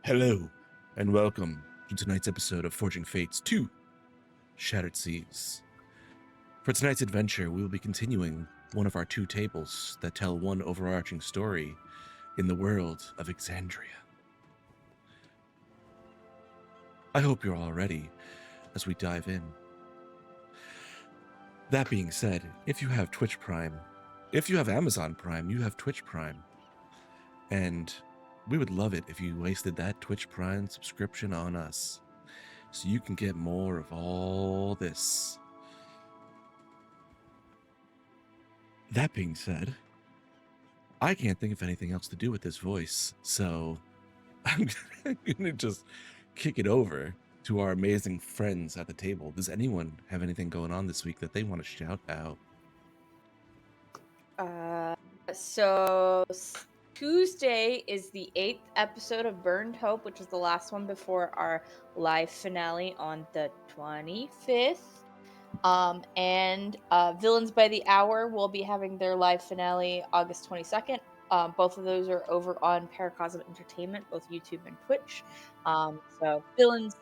Hello, and welcome to tonight's episode of Forging Fates 2, Shattered Seas. For tonight's adventure, we will be continuing one of our two tables that tell one overarching story in the world of Exandria. I hope you're all ready as we dive in. That being said, if you have Twitch Prime, if you have Amazon Prime, you have Twitch Prime. And we would love it if you wasted that Twitch Prime subscription on us, so you can get more of all this. That being said, I can't think of anything else to do with this voice, so I'm gonna just kick it over to our amazing friends at the table. Does anyone have anything going on this week that they want to shout out? So Tuesday is the 8th episode of Burned Hope, which is the last one before our live finale on the 25th. And Villains by the Hour will be having their live finale August 22nd. Both of those are over on Paracosm Entertainment, both YouTube and Twitch. So Villains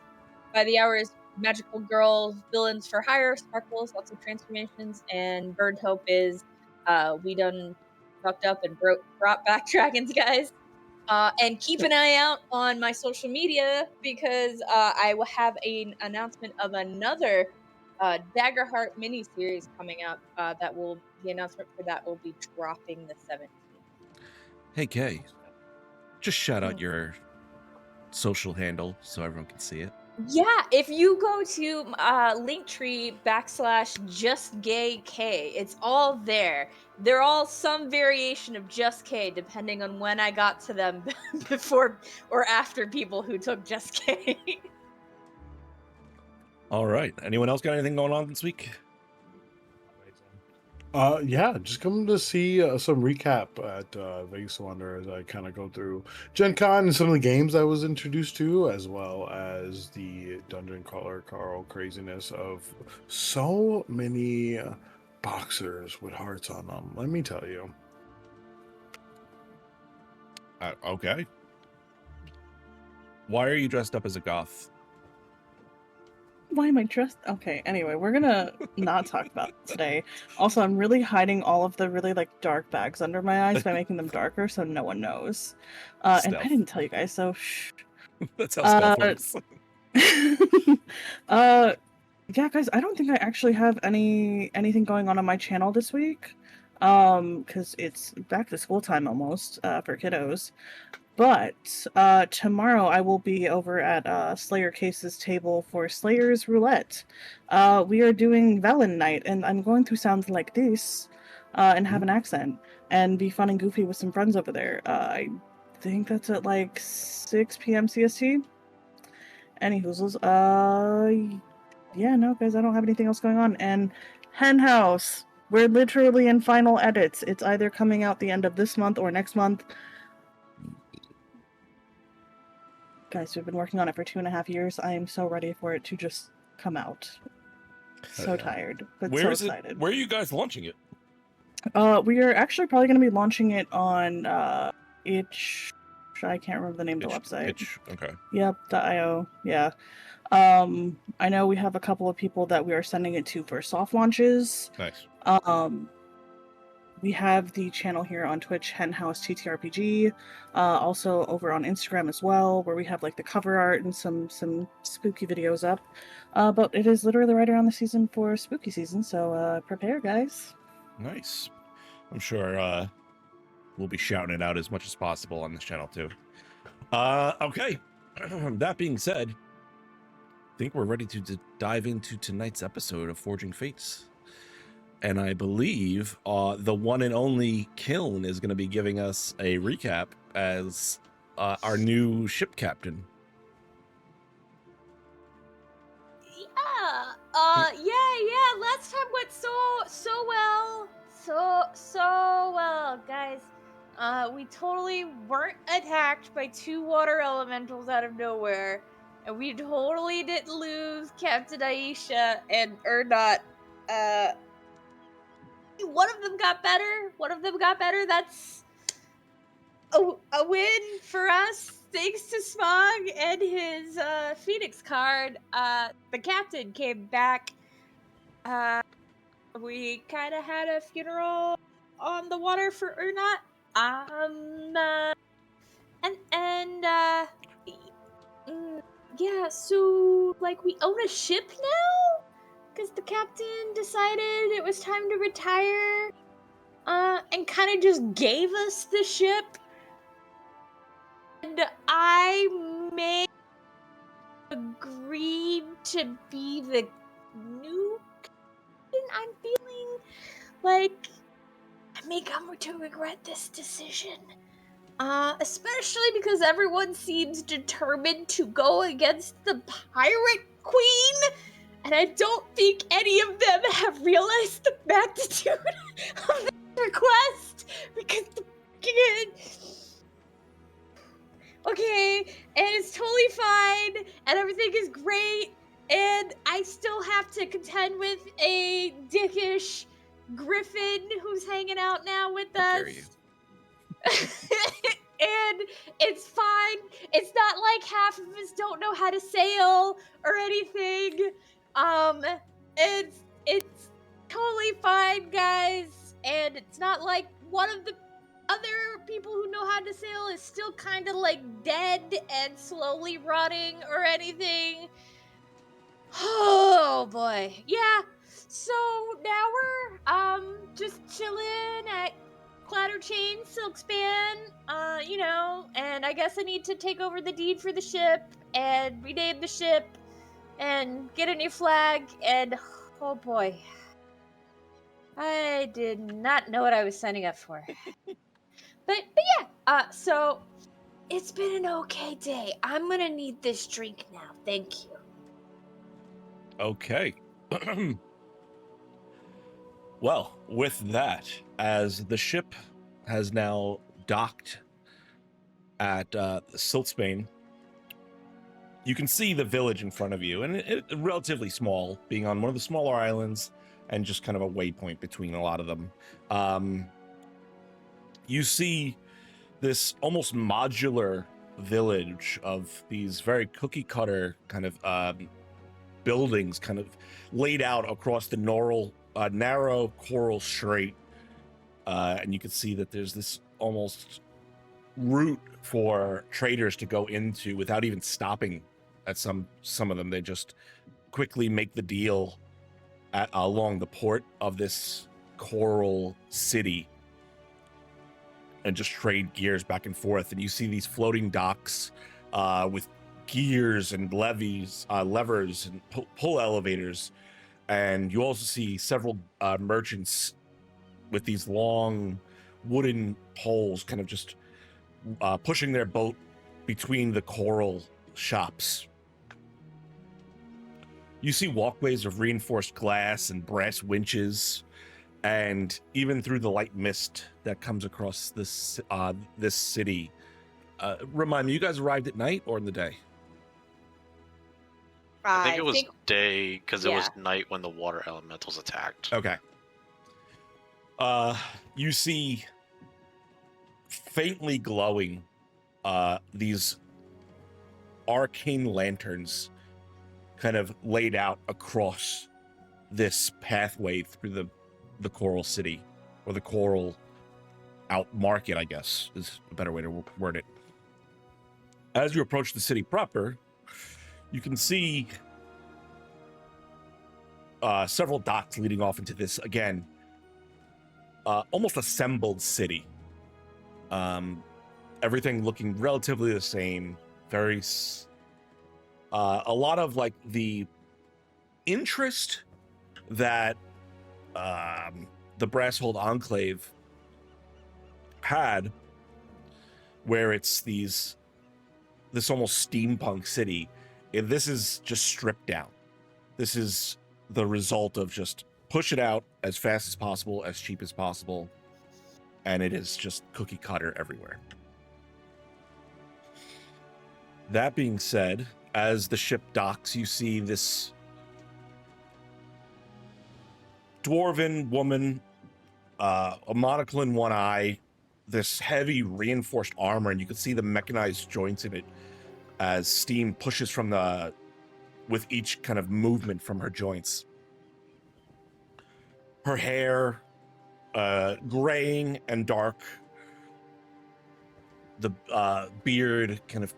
by the Hour is magical girls, villains for hire, sparkles, lots of transformations, and Burned Hope is we done fucked up and brought back dragons, guys. And keep an eye out on my social media because I will have an announcement of another Daggerheart miniseries coming out. The announcement for that will be dropping the 17th. Hey, Kay, just shout out your social handle so everyone can see it. Yeah, if you go to Linktree /JustGayK, it's all there. They're all some variation of Just K, depending on when I got to them before or after people who took Just K. All right. Anyone else got anything going on this week? Yeah, just come to see some recap at Vegas Wonder as I kind of go through Gen Con and some of the games I was introduced to, as well as the Dungeon Crawler Carl craziness of so many boxers with hearts on them. Let me tell you. Okay. Why are you dressed up as a goth? Why am I dressed? Okay, anyway, we're gonna not talk about it today. Also, I'm really hiding all of the really dark bags under my eyes by making them darker so no one knows. And I didn't tell you guys, so shh. That's how stealth works. Yeah, guys, I don't think I actually have anything going on my channel this week. Because it's back to school time almost for kiddos. But tomorrow I will be over at Slayer Case's table for Slayer's Roulette. We are doing Velen night, and I'm going to sound like this and have an accent and be fun and goofy with some friends over there. I think that's at 6 p.m. CST. Any hoozles. Yeah, no, guys, I don't have anything else going on. And Hen House, we're literally in final edits. It's either coming out the end of this month or next month. Guys, we've been working on it for 2.5 years. I am so ready for it to just come out. So tired, but so excited. Where are you guys launching it? We are actually probably going to be launching it on Itch. I can't remember the name of the website. Itch, okay. Yep, .io. Yeah. I know we have a couple of people that we are sending it to for soft launches. Nice. We have the channel here on Twitch, Henhouse TTRPG, also over on Instagram as well, where we have the cover art and some spooky videos up. But it is literally right around the season for spooky season, so prepare, guys. Nice. I'm sure we'll be shouting it out as much as possible on this channel too. Okay. That being said, I think we're ready to dive into tonight's episode of Forging Fates. And I believe the one and only Kiln is going to be giving us a recap as our new ship captain. Yeah. Last time went so well, guys. We totally weren't attacked by 2 water elementals out of nowhere, and we totally didn't lose Captain Aisha and Ernot. One of them got better. That's a win for us. Thanks to Smog. and his Phoenix card, the captain came back. We kind of had a funeral on the water for Urnat. Yeah, so like we own a ship now because the captain decided it was time to retire. And kind of just gave us the ship. And I may agree to be the new captain. I'm feeling like I may come to regret this decision. Especially because everyone seems determined to go against the Pirate Queen. And I don't think any of them have realized the magnitude of this request. Because the okay, and it's totally fine, and everything is great, and I still have to contend with a dickish griffin who's hanging out now with How us. dare you. And it's fine. It's not like half of us don't know how to sail or anything. It's totally fine, guys. And it's not like one of the other people who know how to sail is still kind of like dead and slowly rotting or anything. Oh boy. Yeah. So now we're just chilling at Clatter Chain, Silkspan, and I guess I need to take over the deed for the ship and rename the ship and get a new flag, and oh boy. I did not know what I was signing up for. But yeah, so it's been an okay day. I'm gonna need this drink now. Thank you. Okay. Well, with that, as the ship has now docked at Silkspan, you can see the village in front of you, and it's relatively small, being on one of the smaller islands and just kind of a waypoint between a lot of them. You see this almost modular village of these very cookie cutter kind of buildings kind of laid out across the narrow coral strait. And you can see that there's this almost route for traders to go into without even stopping at some of them. They just quickly make the deal along the port of this coral city and just trade gears back and forth. And you see these floating docks with gears and levers and pull elevators. And you also see several merchants with these long wooden poles kind of just pushing their boat between the coral shops. You see walkways of reinforced glass and brass winches, and even through the light mist that comes across this city. Remind me, you guys arrived at night or in the day? I think it was day, because it was night when the water elementals attacked. Okay. You see faintly glowing these arcane lanterns kind of laid out across this pathway through the coral city, or the coral out market, I guess is a better way to word it. As you approach the city proper, you can see several docks leading off into this, again, almost assembled city. Everything looking relatively the same. A lot of like the interest that the Brasshold Enclave had, where it's this almost steampunk city. This is just stripped down. This is the result of just push it out as fast as possible, as cheap as possible, and it is just cookie cutter everywhere. That being said, as the ship docks, you see this dwarven woman, a monocle in one eye, this heavy reinforced armor, and you can see the mechanized joints in it as steam pushes from with each kind of movement from her joints. Her hair, graying and dark. The beard kind of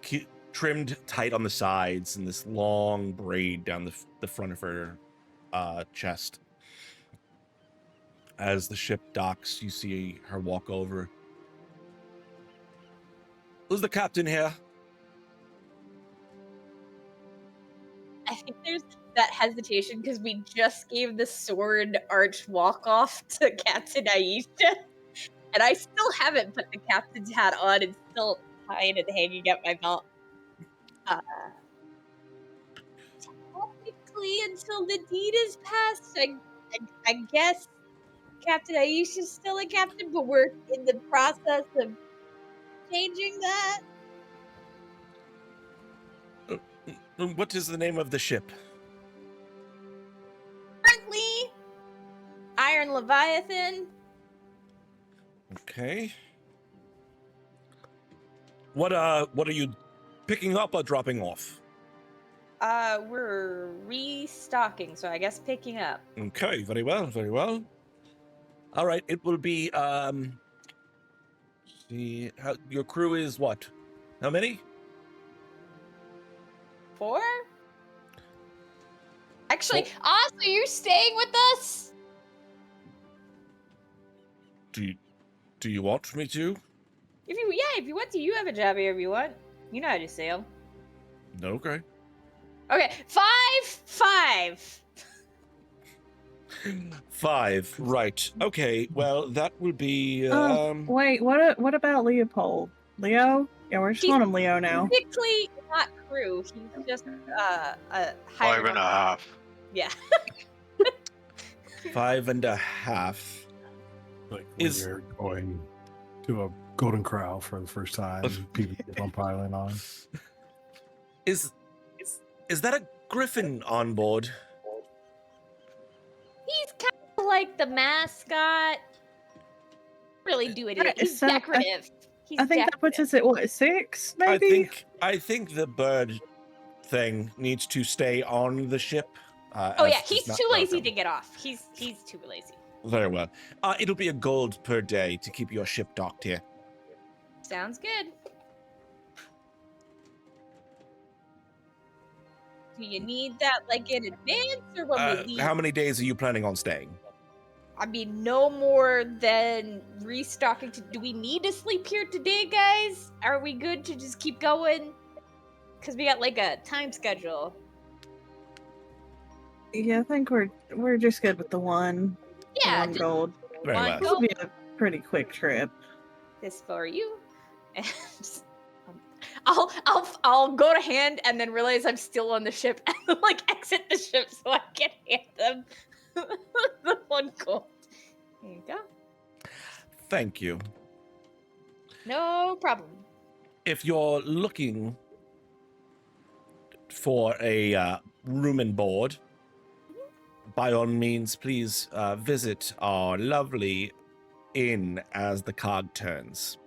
trimmed tight on the sides, and this long braid down the front of her chest. As the ship docks, you see her walk over. Who's the captain here? I think there's that hesitation because we just gave the sword arch walk off to Captain Aisha, and I still haven't put the captain's hat on. It's still tied and hanging at my belt. Technically, until the deed is passed, I guess Captain Aisha's still a captain, but we're in the process of changing that. What is the name of the ship? Currently, Iron Leviathan. Okay. What are you picking up or dropping off? We're restocking, so I guess picking up. Okay, very well, very well. All right, it will be see how your crew is what? How many? 4? Actually, Four. Asa, you're staying with us? Do you want me to? If you want to, you have a job here if you want. You know how to sail. Okay. Okay, 5. 5. Right. Okay. Well, that will be Wait, what about Leopold? Leo? Yeah, we're just He's- calling him Leo now. Technically not crew. He's just a 5.5. Yeah. 5.5. Like when Is- you're going to a Golden Corral for the first time, people keep on piling on. Is that a griffin on board? He's kind of like the mascot. Really do it. Right, He's so I- decorative. He's I think that puts us at what, 6, maybe? I think the bird thing needs to stay on the ship. Oh as yeah, it's he's not too lazy welcome. to get off. He's too lazy. Very well. It'll be a gold per day to keep your ship docked here. Sounds good. Do you need that like in advance or when we leave? How many days are you planning on staying? I mean, no more than restocking. Do we need to sleep here today, guys? Are we good to just keep going? Because we got like a time schedule. Yeah, I think we're just good with the one. Yeah, One just gold. Very one well. This will be a pretty quick trip. this for you. And I'll go to hand and then realize I'm still on the ship and like exit the ship so I can hand them the 1 gold. There you go. Thank you. No problem. If you're looking for a room and board, by all means, please visit our lovely inn as the card turns.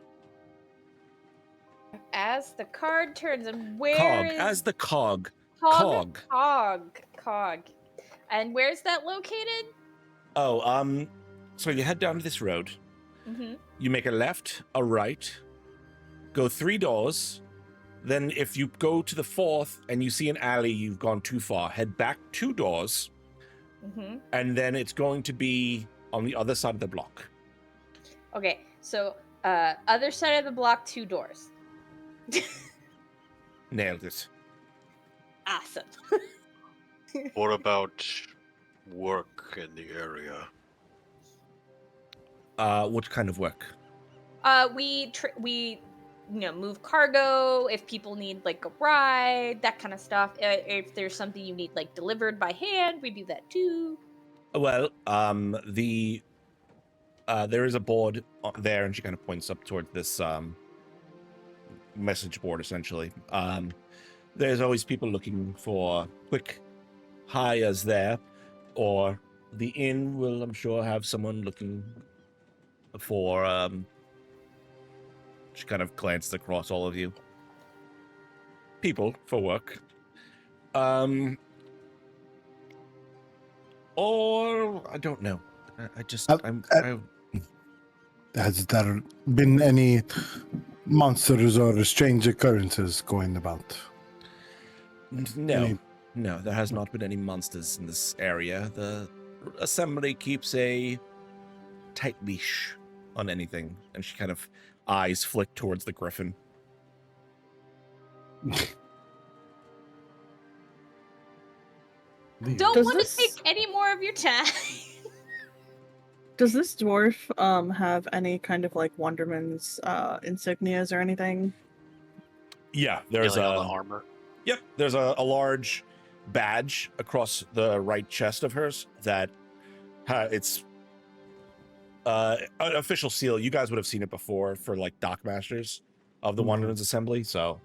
As the card turns, and where Cog, is as the cog. Cog? Cog. Cog. And where's that located? Oh, so you head down this road. Mm-hmm. You make a left, a right, go 3 doors. Then if you go to the 4th and you see an alley, you've gone too far. Head back 2 doors, Mm-hmm. and then it's going to be on the other side of the block. Okay, so other side of the block, 2 doors. Nailed it. Awesome. What about work in the area? What kind of work? We move cargo if people need like a ride, that kind of stuff. If there's something you need like delivered by hand, we do that too. Well, there is a board there, and she kind of points up toward this message board, essentially. There's always people looking for quick hires there, or the inn will, I'm sure, have someone looking for. She kind of glances across all of you. people for work. Or I don't know. I just Has there been any monsters or strange occurrences going about? no, no. There has not been any monsters in this area. The assembly keeps a tight leash on anything, and she kind of eyes flick towards the griffin. Don't Does want this- to take any more of your time. Does this dwarf have any kind of like Wonderman's insignias or anything? Yeah, there's Feeling on the armor. Yep, there's a large badge across the right chest of hers that it's an official seal. You guys would have seen it before for like dockmasters of the Wonderman's Assembly, so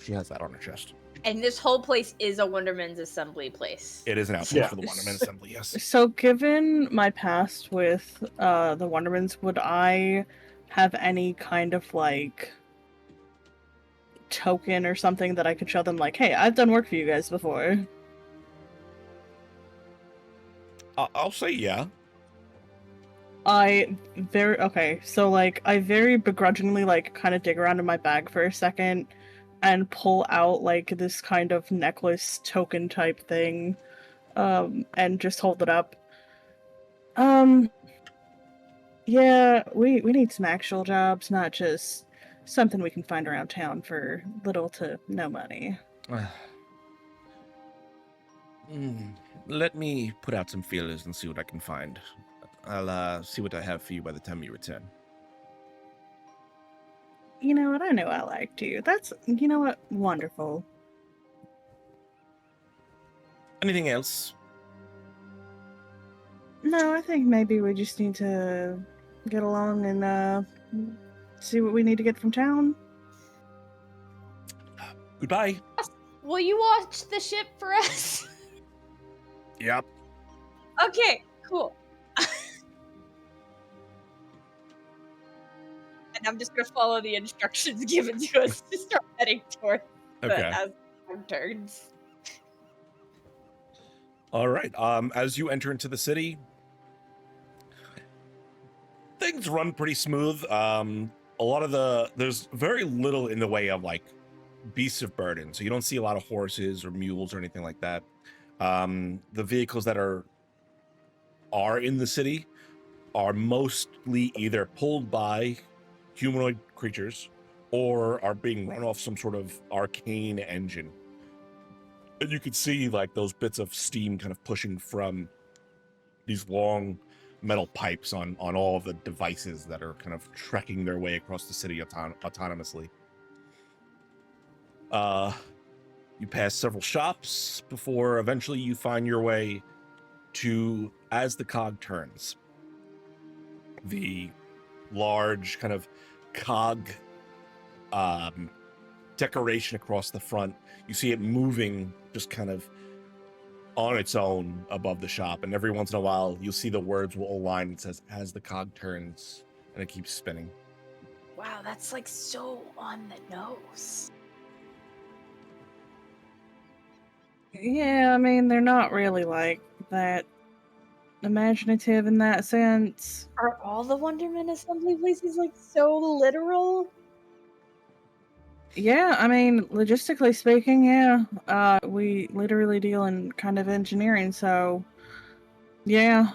she has that on her chest. And this whole place is a Wonderman's assembly place. It is an outpost Yeah. for the Wonderman's Assembly, yes. So, given my past with the Wondermans, would I have any kind of like token or something that I could show them, like, hey, I've done work for you guys before? I'll say yeah. I very begrudgingly like kind of dig around in my bag for a second and pull out like this kind of necklace token type thing, and just hold it up. Yeah, we need some actual jobs, not just something we can find around town for little to no money. Let me put out some feelers and see what I can find. I'll see what I have for you by the time you return. You know what? I know I liked you. That's, you know what? Wonderful. Anything else? No, I think maybe we just need to get along and see what we need to get from town. Goodbye. Will you watch the ship for us? Yep. Okay, cool. And I'm just gonna follow the instructions given to us to start heading towards Okay. as time turns. All right. As you enter into the city, things run pretty smooth. A lot of there's very little in the way of like beasts of burden, so you don't see a lot of horses or mules or anything like that. The vehicles that are in the city are mostly either pulled by humanoid creatures or are being run off some sort of arcane engine. And you can see like those bits of steam kind of pushing from these long metal pipes on all of the devices that are kind of trekking their way across the city autonomously. You pass several shops before eventually you find your way to, as the cog turns, the large kind of cog decoration across the front. You see it moving just kind of on its own above the shop, and every once in a while you'll see the words will align and says, as the cog turns, and it keeps spinning. Wow, that's like so on the nose. Yeah, I mean, they're not really like that imaginative in that sense. Are all the Wonderman assembly places like so literal? Yeah, I mean, logistically speaking, yeah. We literally deal in kind of engineering, so yeah.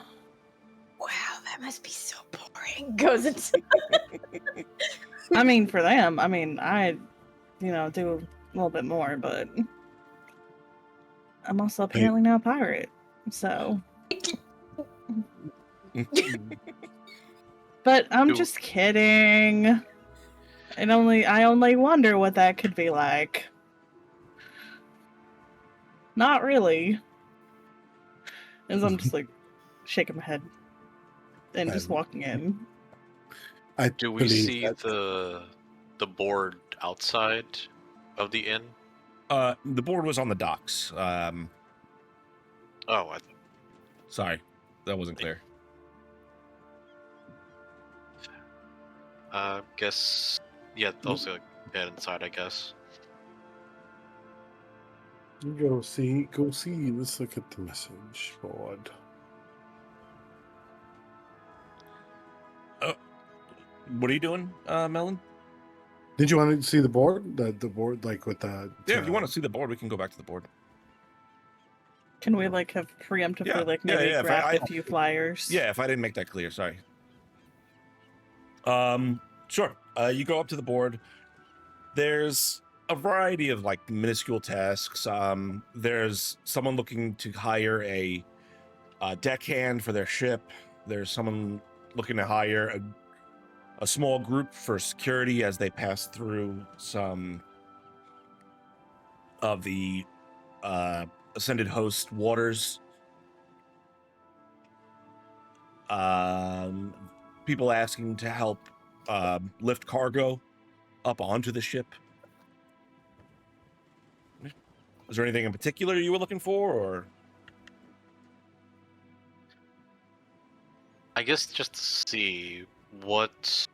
Wow, that must be so boring. Goes into I mean, for them, I mean, I, do a little bit more, but I'm also apparently now a pirate, so. But I'm just kidding. I only wonder what that could be like. Not really. As I'm just like shaking my head and just walking in. Do we see the board outside of the inn? The board was on the docks. Oh, Sorry, that wasn't clear. guess. Yeah, those head inside, I guess. Go see. Let's look at the message board. What are you doing, Melon? Did you want to see the board? The board, like with the. Yeah, if you want to see the board, we can go back to the board. Can we like have preemptively Yeah, like yeah, maybe yeah, if grab a few flyers? Yeah, if I didn't make that clear, sorry. Sure. You go up to the board. There's a variety of like minuscule tasks. There's someone looking to hire a deckhand for their ship. There's someone looking to hire a small group for security as they pass through some of the Ascended Host waters. People asking to help lift cargo up onto the ship. Is there anything in particular you were looking for, or? I guess just to see what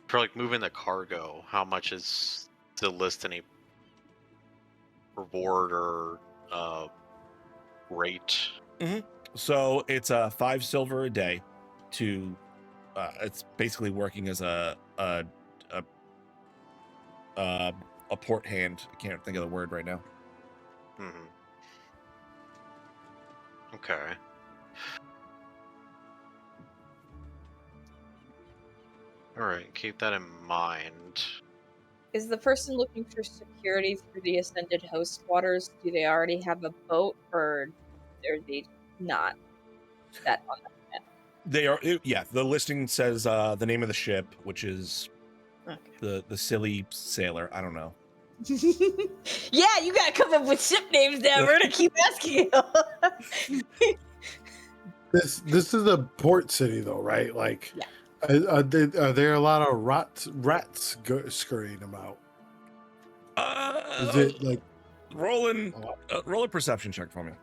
for like moving the cargo, how much is to list any reward or rate? So it's 5 silver a day to it's basically working as a port hand. I can't think of the word right now. Okay. All right, keep that in mind. Is the person looking for security through the Ascended Host waters, do they already have a boat, or are they not that on the map? They are, yeah. The listing says the name of the ship, which is the Silly Sailor. I don't know. Yeah, you gotta come up with ship names now. We're gonna keep asking you. This is a port city, though, right? Like, Yeah. Are there a lot of rats scurrying about? Is it like roll a perception check for me?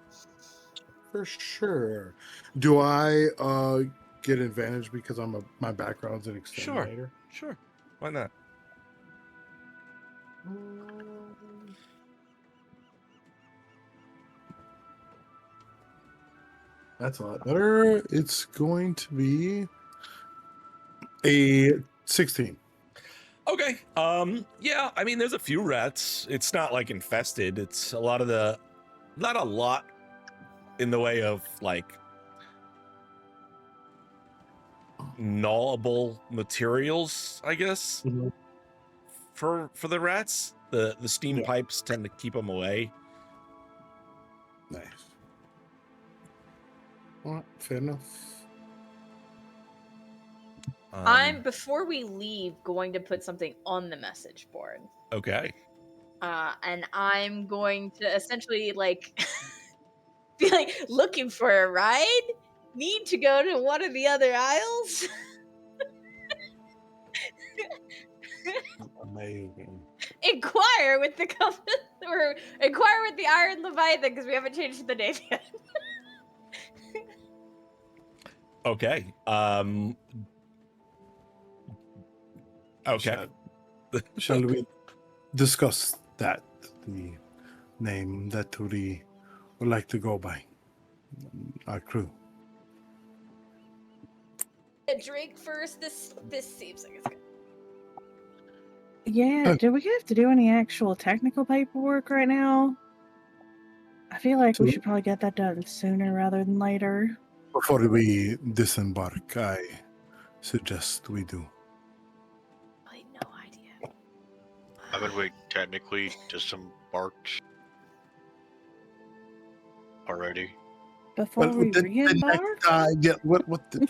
For sure. Do I get advantage because my background's an exterminator? Sure. Why not? That's a lot better. It's going to be a 16. Okay. Yeah, I mean, there's a few rats. It's not like infested. It's not a lot in the way of like gnawable materials, I guess. Mhm. For the rats, the steam pipes tend to keep them away. Nice. All right, fair enough. I'm, before we leave, going to put something on the message board. Okay. And I'm going to essentially like be like, looking for a ride? Need to go to one of the other aisles? Amazing. Inquire with the company, or inquire with the Iron Leviathan, because we haven't changed the name yet. Okay. Okay. Shall we discuss that, the name that we would like to go by, our crew? A drink first. This seems like it's good. Yeah, do we have to do any actual technical paperwork right now? I feel like we should probably get that done sooner rather than later. Before we disembark, I suggest we do. I had no idea. Haven't we technically disembarked already? Before we re-embark?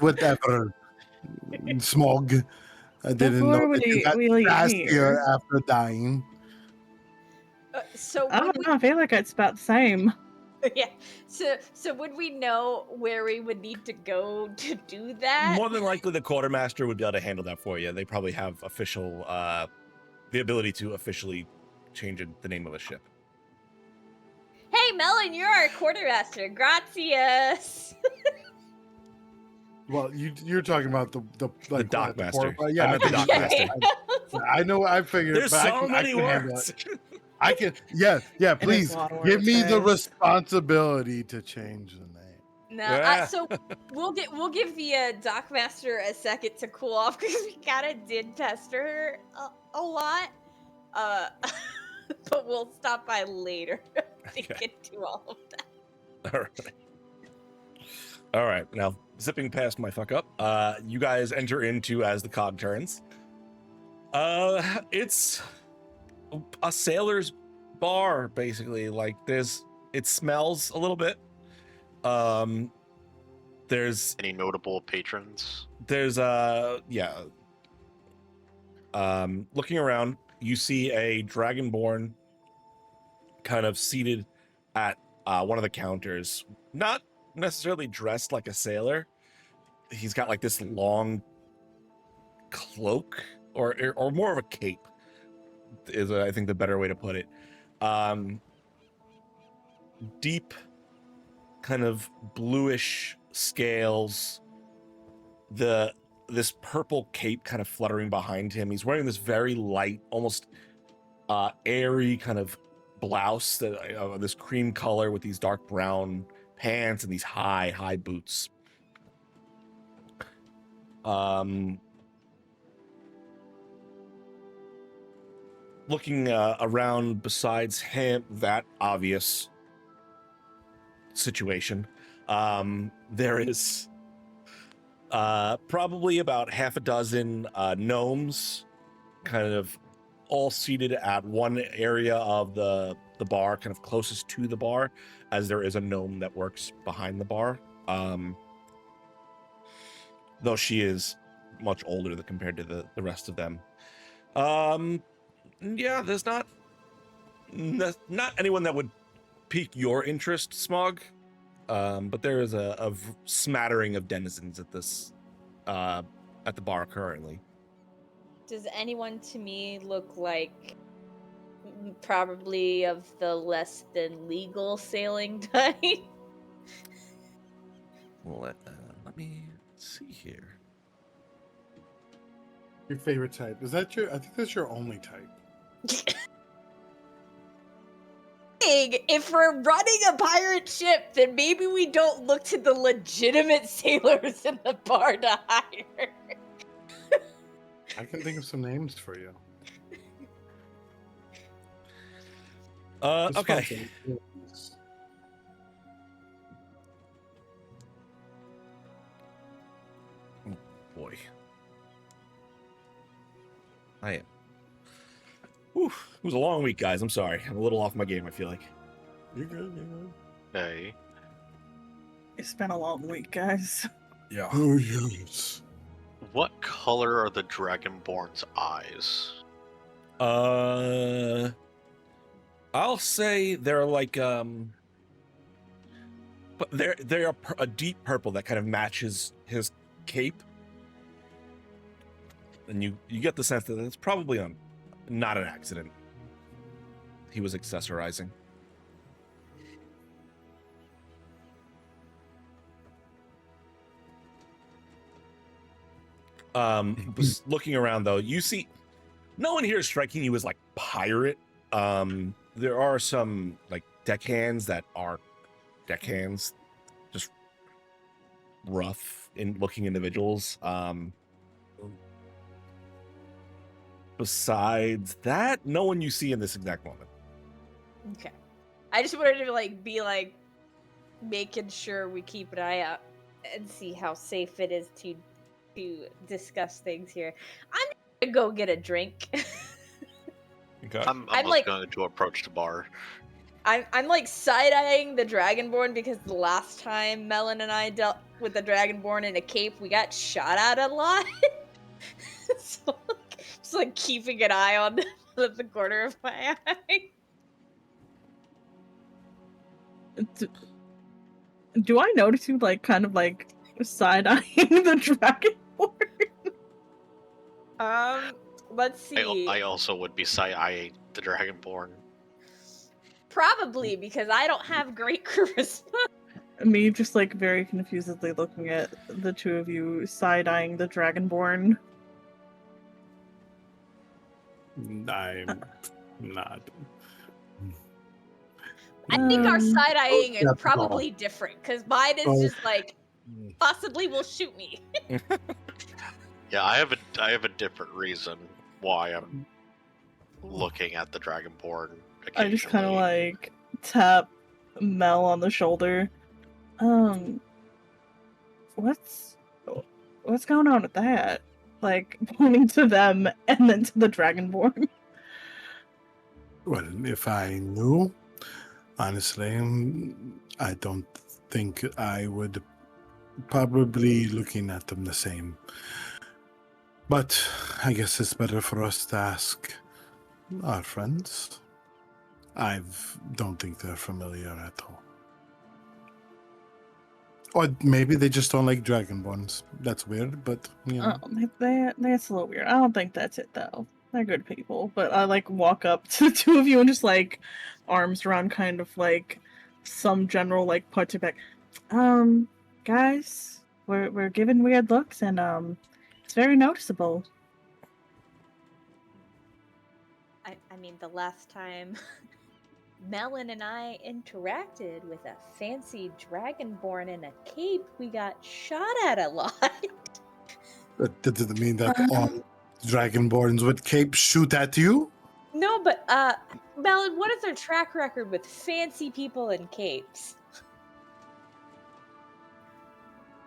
Whatever. Smog. I didn't Before know that you got we leave fast here. here after dying. So I don't know, I feel like it's about the same. yeah. So would we know where we would need to go to do that? More than likely, the quartermaster would be able to handle that for you. They probably have official, the ability to officially change the name of a ship. Hey, Melon, you're our quartermaster. Gracias. Well, you're talking about the dock master. Yeah, I meant the dock master. I know. I figured. There's but so many can handle words. it. I can. Yeah, yeah. And there's Please a lot of give words, me the guys. responsibility to change the name. No, Yeah. so we'll give the Dockmaster a second to cool off because we kind of did pester her a lot. But we'll stop by later to Okay. get to all of that. All right. All right. Now, zipping past my fuck up, you guys enter into as the cog turns. It's a sailor's bar, basically. Like, it smells a little bit. There's Any notable patrons? yeah. Looking around, you see a dragonborn kind of seated at one of the counters, not necessarily dressed like a sailor. He's got like this long cloak or more of a cape is I think the better way to put it. Deep kind of bluish scales, this purple cape kind of fluttering behind him. He's wearing this very light, almost airy kind of blouse that this cream color with these dark brown pants and these high boots. Looking around besides him, that obvious situation, there is probably about half a dozen gnomes kind of all seated at one area of the bar, kind of closest to the bar, as there is a gnome that works behind the bar. Though she is much older compared to the rest of them. Yeah, there's not anyone that would pique your interest, Smog. But there is a smattering of denizens at this at the bar currently. Does anyone to me look like probably of the less than legal sailing type? Let me see here. Your favorite type is that your? I think that's your only type. If we're running a pirate ship, then maybe we don't look to the legitimate sailors in the bar to hire. I can think of some names for you. Okay. Oh, boy. I am. Whew. It was a long week, guys. I'm sorry. I'm a little off my game, I feel like. You're good. You're good. Hey. It's been a long week, guys. Yeah. Oh yes. What color are the Dragonborn's eyes? I'll say they're like but they're a deep purple that kind of matches his cape, and you get the sense that it's probably not an accident. He was accessorizing. Looking around though, you see no one here is striking you as like pirate. There are some like deckhands that are deckhands, just rough in looking individuals. Besides that, no one you see in this exact moment. Okay. I just wanted to be making sure we keep an eye out and see how safe it is to discuss things here. I'm gonna go get a drink. Okay. I'm I'm almost going to approach the bar. I'm like side-eyeing the Dragonborn because the last time Melon and I dealt with the Dragonborn in a cape, we got shot at a lot. So just like keeping an eye on the corner of my eye. Do I notice you kind of side-eyeing the dragonborn? Let's see. I also would be side-eyeing the Dragonborn. Probably because I don't have great charisma. Me just very confusedly looking at the two of you side-eyeing the dragonborn. I'm not. I think our Um, side eyeing is that's probably different because mine is Oh. just like possibly will shoot me. Yeah, I have a different reason why I'm looking at the Dragonborn I just kind of occasionally. like tap Mel on the shoulder. What's going on with that? Like pointing to them and then to the Dragonborn. Well, if I knew, honestly, I don't think I would probably looking at them the same. But I guess it's better for us to ask our friends. I don't think they're familiar at all. Or maybe they just don't like Dragonborns. That's weird, but you know. That's a little weird. I don't think that's it though. They're good people. But I like walk up to the two of you and just like arms around kind of like some general like punch it back. Guys, we're given weird looks and it's very noticeable. I mean, the last time Melon and I interacted with a fancy dragonborn in a cape, we got shot at a lot. That doesn't mean that Uh, all Dragonborns with capes shoot at you. No, but Melon, what is our track record with fancy people in capes?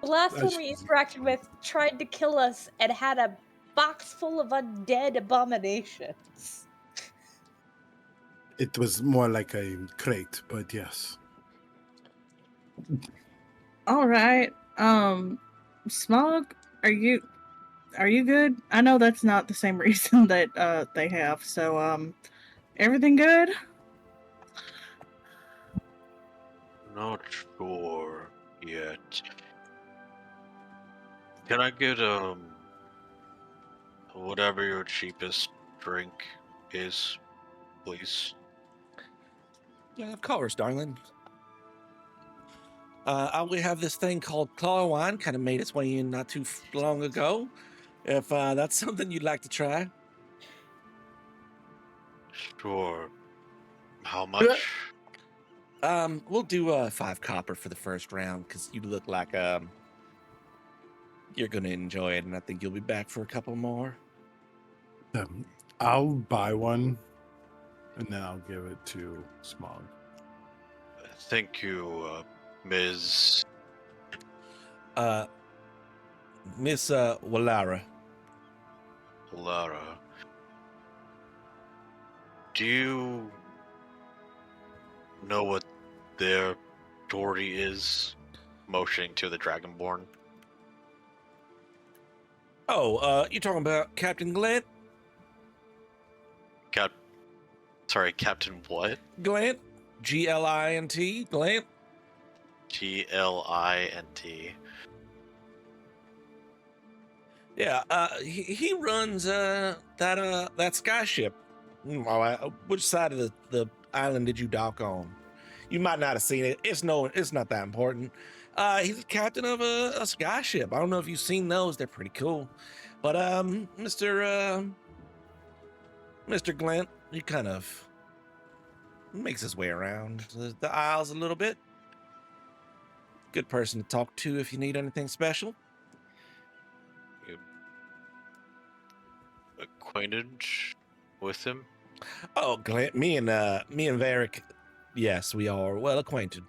The last one we interacted with tried to kill us and had a box full of undead abominations. It was more like a crate, but yes. all right. Smog, are you good? I know that's not the same reason that they have. So everything good? Not sure yet. Can I get whatever your cheapest drink is, please? Yeah, of course, darling. We have this thing called claw wine, kind of made its way in not too long ago. If that's something you'd like to try. Sure. How much? We'll do 5 copper for the first round because you look like you're gonna enjoy it, and I think you'll be back for a couple more. I'll buy one, and then I'll give it to Smog. Thank you, Ms. Miss Wallara. Lara. Do you know what their authority is? Motioning to the Dragonborn. Oh, you're talking about Captain Glant? Sorry, Captain what? Glant? Glint? Glant? Glint. Yeah, he runs that skyship. Which side of the island did you dock on? You might not have seen it. It's not that important. He's the captain of a skyship. I don't know if you've seen those. They're pretty cool. But Mr. Glint, he kind of makes his way around the Isles a little bit. Good person to talk to if you need anything special. Acquainted with him? Oh, Glint, me and Varric, yes, we are well acquainted.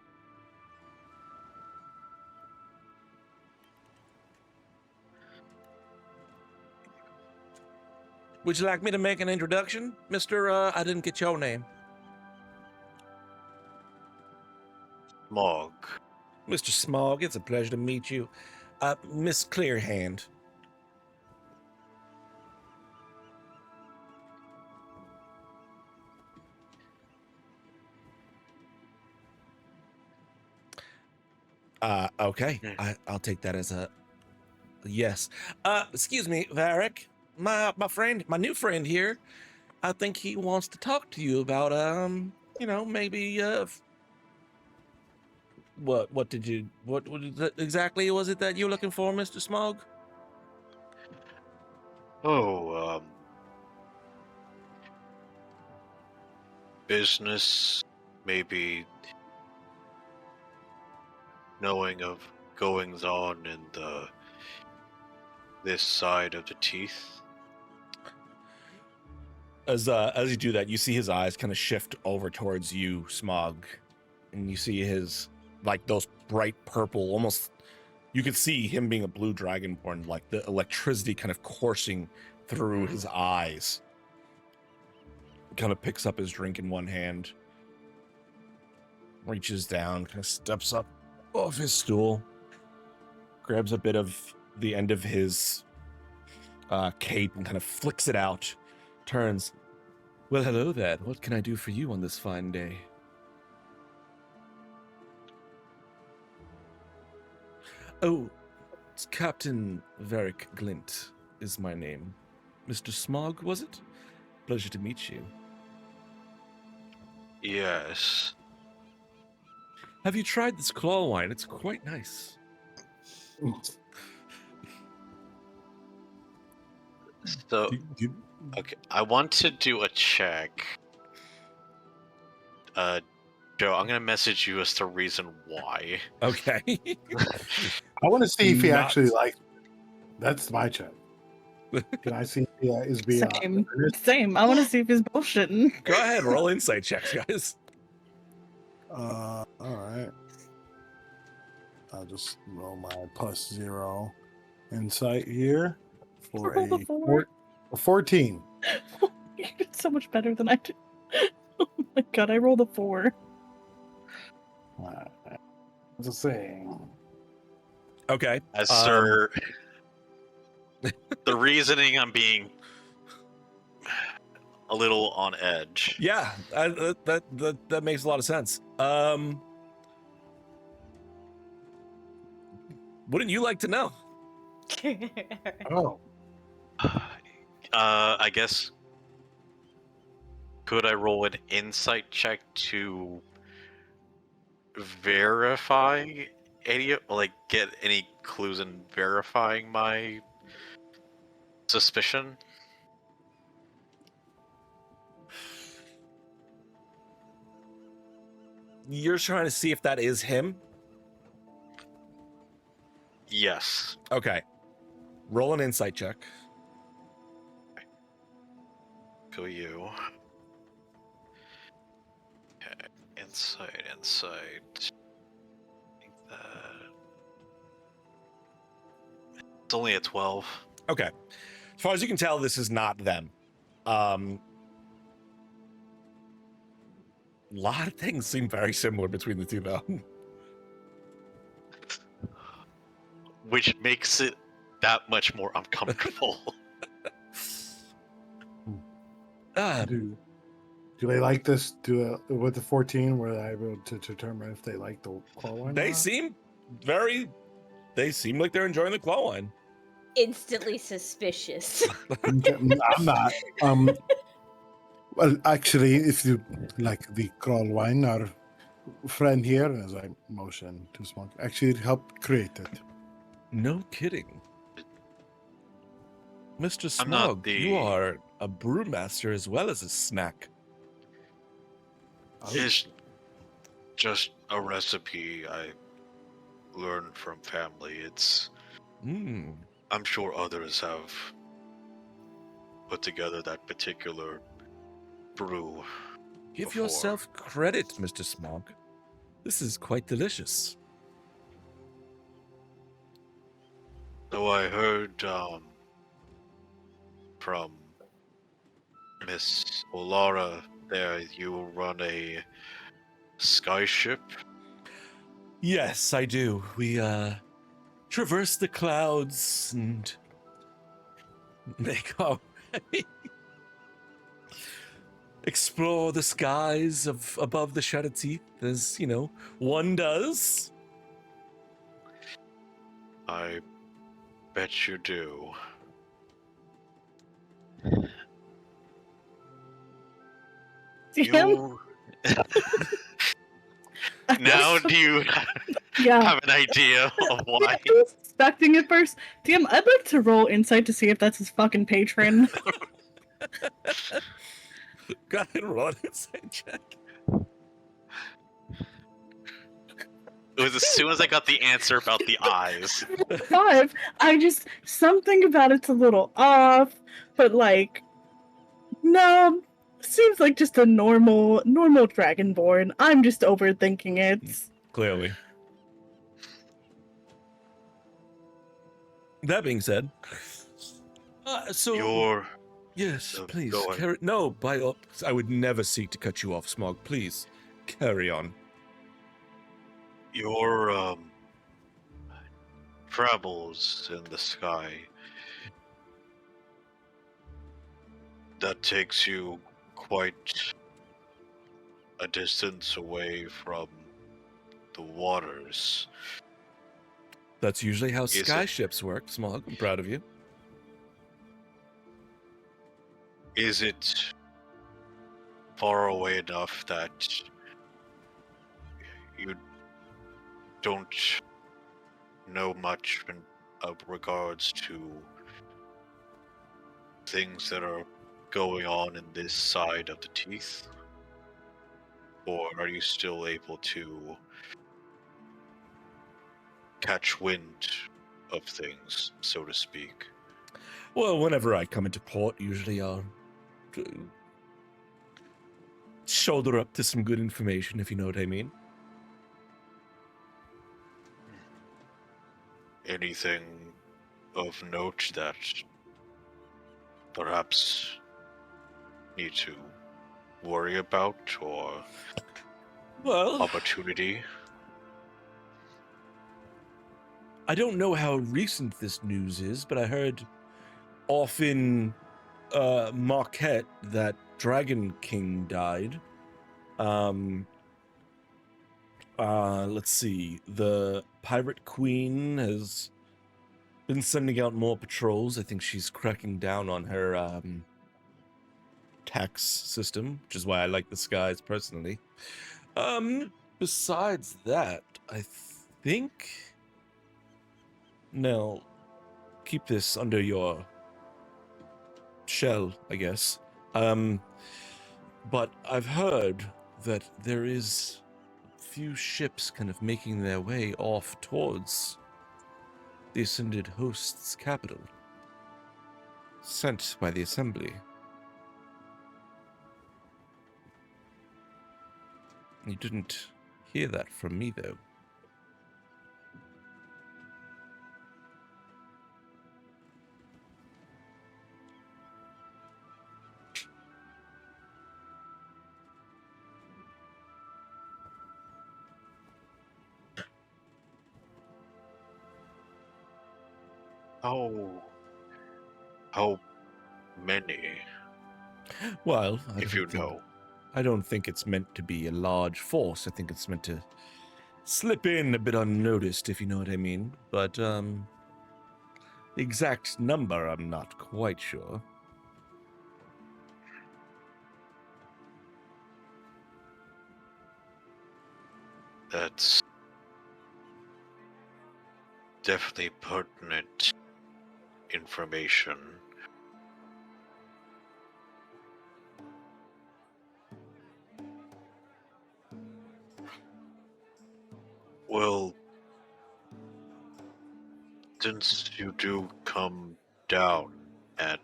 Would you like me to make an introduction, Mr. I didn't get your name. Smog. Mr. Smog, it's a pleasure to meet you. Miss Clearhand. Okay. I'll take that as a yes. Excuse me, Varric. My friend, my new friend here, I think he wants to talk to you about, maybe, what exactly was it that you're looking for, Mr. Smog? business, maybe knowing of goings on in this side of the teeth. As you do that, you see his eyes kind of shift over towards you, Smog, and you see his, like, those bright purple, almost, you could see him being a blue dragonborn, like the electricity kind of coursing through his eyes. Kind of picks up his drink in one hand, reaches down, kind of steps up off his stool, grabs a bit of the end of his cape and kind of flicks it out, turns. Well, hello there. What can I do for you on this fine day? Oh, it's Captain Varric Glint is my name. Mr. Smog, was it? Pleasure to meet you. Yes. Have you tried this claw wine? It's quite nice. So, okay, I want to do a check. Joe, I'm gonna message you as the reason why. Okay. I want to see if he Not- actually likes. That's my check. Can I see if he is being Same. Same. I want to see if he's bullshitting. Go ahead, roll insight checks, guys. all right. I'll just roll my +0 insight here for Roll the a, four. a 14. You did so much better than I did. Oh my god, I rolled a 4. Just saying. Okay. As sir, the reasoning I'm being a little on edge. Yeah, that makes a lot of sense. Wouldn't you like to know? Oh, I guess. Could I roll an insight check to verify get any clues in verifying my suspicion? You're trying to see if that is him? Yes. Okay. Roll an insight check. Go you. Okay. Insight. I think that... It's only a 12. Okay. As far as you can tell, this is not them. A lot of things seem very similar between the two, though. Which makes it that much more uncomfortable. do they like this? With the 14, were they able to determine if they like the claw wine? or They not? seem like they're enjoying the claw wine. Instantly suspicious. Okay, I'm not. Well, actually, if you like the claw wine, our friend here, as I motion to Smoke, actually helped create it. No kidding. Mr. I'm not Smog, the- you are a brewmaster as well as a snack. It's just a recipe I learned from family. It's Mm. I'm sure others have put together that particular brew. Give Before. yourself credit, Mr. Smog. This is quite delicious. Though I heard from Miss Olara there you run a skyship. Yes, I do. We traverse the clouds and make our way. Explore the skies of above the Shattered Teeth, as one does. I bet you do. DM? You... Now do you Yeah. have an idea of why? I was expecting it first. DM, I'd like to roll insight to see if that's his fucking patron. Go ahead and roll an insight check. It was as soon as I got the answer about the eyes. 5. Something about it's a little off, but like, no, seems like just a normal dragonborn. I'm just overthinking it. Clearly. That being said, yes, please go on. carry. No, I would never seek to cut you off, Smog. Please carry on. Your travels in the sky, that takes you quite a distance away from the waters. That's usually how Is sky it- ships work, Smog. I'm proud of you. Is it far away enough that you don't know much of regards to things that are going on in this side of the teeth? Or are you still able to catch wind of things, so to speak? Well, whenever I come into port, usually I'll shoulder up to some good information, if you know what I mean. Anything of note that perhaps need to worry about, or Well, opportunity? I don't know how recent this news is, but I heard off in Marquette that Dragon King died. Let's see. The Pirate Queen has been sending out more patrols. I think she's cracking down on her tax system, which is why I like the skies personally. Besides that, I think... Now, keep this under your shell, I guess. But I've heard that there is a few ships kind of making their way off towards the Ascended Host's capital, sent by the Assembly. You didn't hear that from me, though. How many, Well, if you know? I don't think it's meant to be a large force. I think it's meant to slip in a bit unnoticed, if you know what I mean. But, the exact number, I'm not quite sure. That's definitely pertinent information. Well, since you do come down and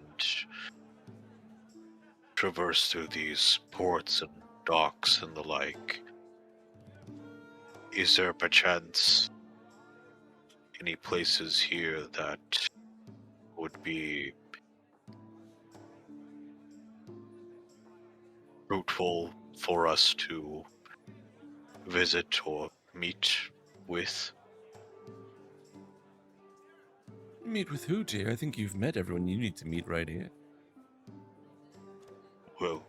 traverse through these ports and docks and the like, is there perchance any places here that would be fruitful for us to visit or meet with? Meet with who, dear? I think you've met everyone you need to meet right here. Well,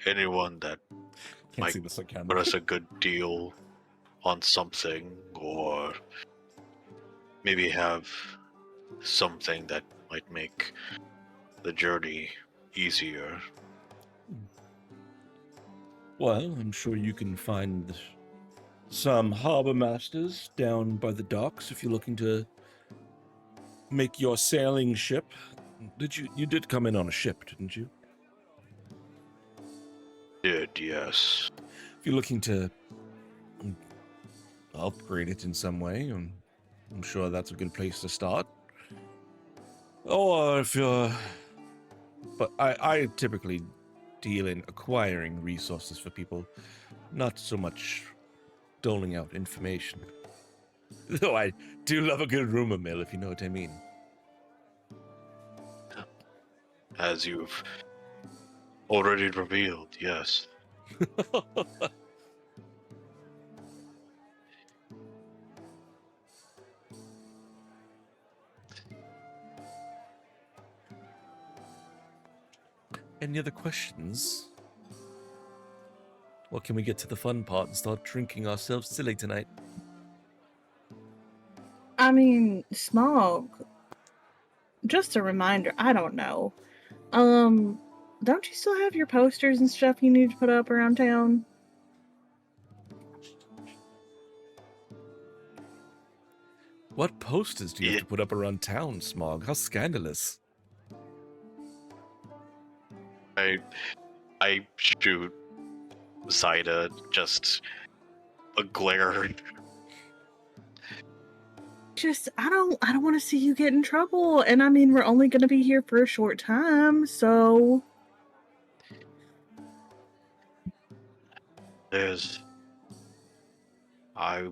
anyone that Can't Mike, see this on camera. put us a good deal on something, or maybe have something that might make the journey easier. Well, I'm sure you can find some harbor masters down by the docks if you're looking to make your sailing ship. You did come in on a ship, didn't you? yes. If you're looking to upgrade it in some way, I'm sure that's a good place to start. Or if you're... But I typically deal in acquiring resources for people, not so much doling out information. Though I do love a good rumor mill, if you know what I mean. As you've already revealed, yes. Any other questions? Or can we get to the fun part and start drinking ourselves silly tonight? I mean, Smog, just a reminder, I don't know. Don't you still have your posters and stuff you need to put up around town? What posters do you have Yeah. to put up around town, Smog? How scandalous. I shoot Zyda just a glare. Just, I don't want to see you get in trouble. And I mean, we're only going to be here for a short time, so... I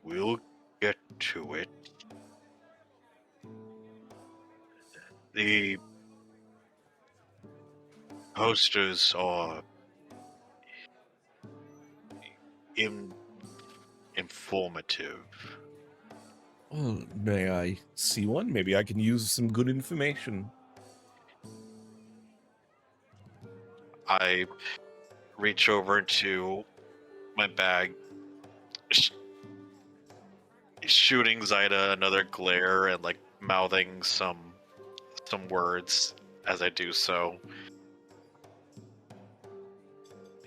will get to it. The posters are informative. Well, may I see one? Maybe I can use some good information. I reach over into my bag, shooting Zyda another glare and like mouthing some words as I do so,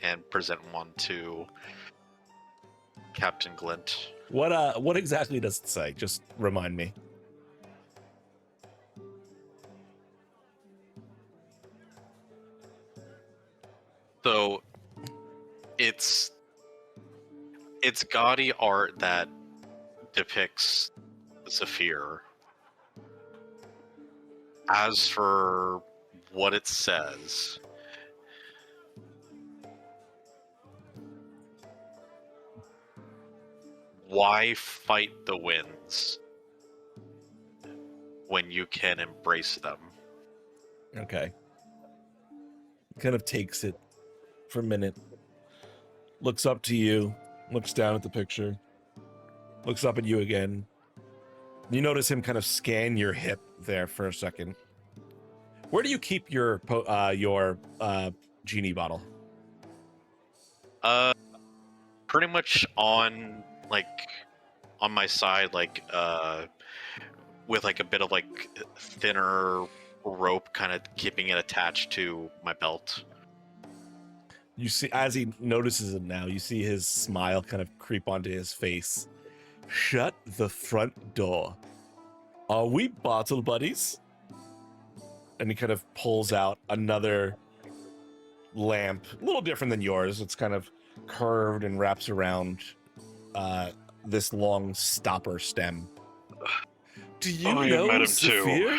and present one to Captain Glint. What exactly does it say? Just remind me. So it's gaudy art that depicts Zephyr. As for what it says, why fight the winds when you can embrace them? Okay. Kind of takes it for a minute. Looks up to you. Looks down at the picture. Looks up at you again. You notice him kind of scan your hip there for a second. Where do you keep your genie bottle? Pretty much on my side, with like a bit of like thinner rope kind of keeping it attached to my belt. You see, as he notices it now, you see his smile kind of creep onto his face. Shut the front door. Are we bottle buddies? And he kind of pulls out another lamp, a little different than yours. It's kind of curved and wraps around this long stopper stem. Do you know met him Zephyr?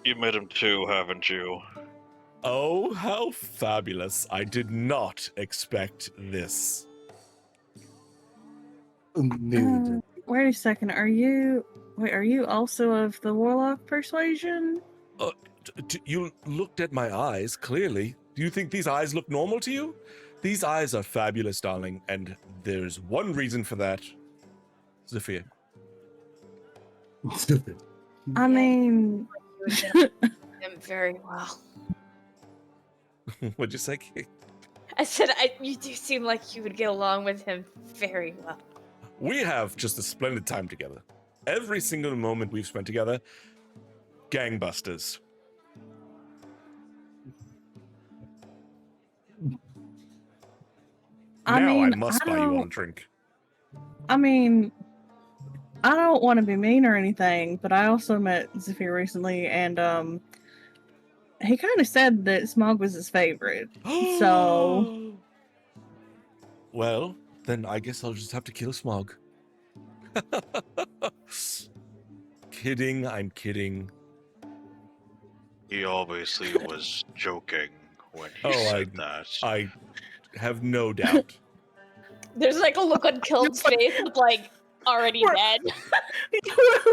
You met him too, haven't you? Oh, how fabulous. I did not expect this. Wait a second, are you also of the Warlock persuasion? You looked at my eyes, clearly. Do you think these eyes look normal to you? These eyes are fabulous, darling, and there's one reason for that. Zephyr. I mean... You would get him very well. What'd you say, Kate? I said, you do seem like you would get along with him very well. We have just a splendid time together. Every single moment we've spent together, gangbusters. I Now mean, I must buy you all a drink. I mean, I don't want to be mean or anything, but I also met Zephyr recently, and he kind of said that Smog was his favorite. So- Well, then I guess I'll just have to kill Smog. Kidding, I'm kidding. He obviously was joking when he Oh, said that. I have no doubt. There's like a look on Kilt's face of like already We're- dead.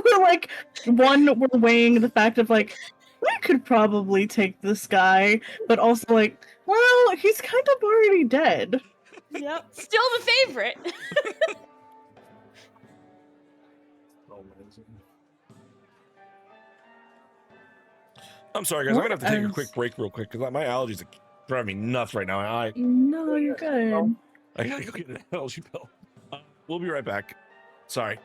we're like, we're weighing the fact of like, we could probably take this guy, but also like, well, he's kind of already dead. Yep. Still the favorite. I'm sorry, guys. I'm gonna have to take a What quick else? break real quick because my allergies are driving me nuts right now. No, you're good. I gotta go get an allergy pill. We'll be right back. Sorry.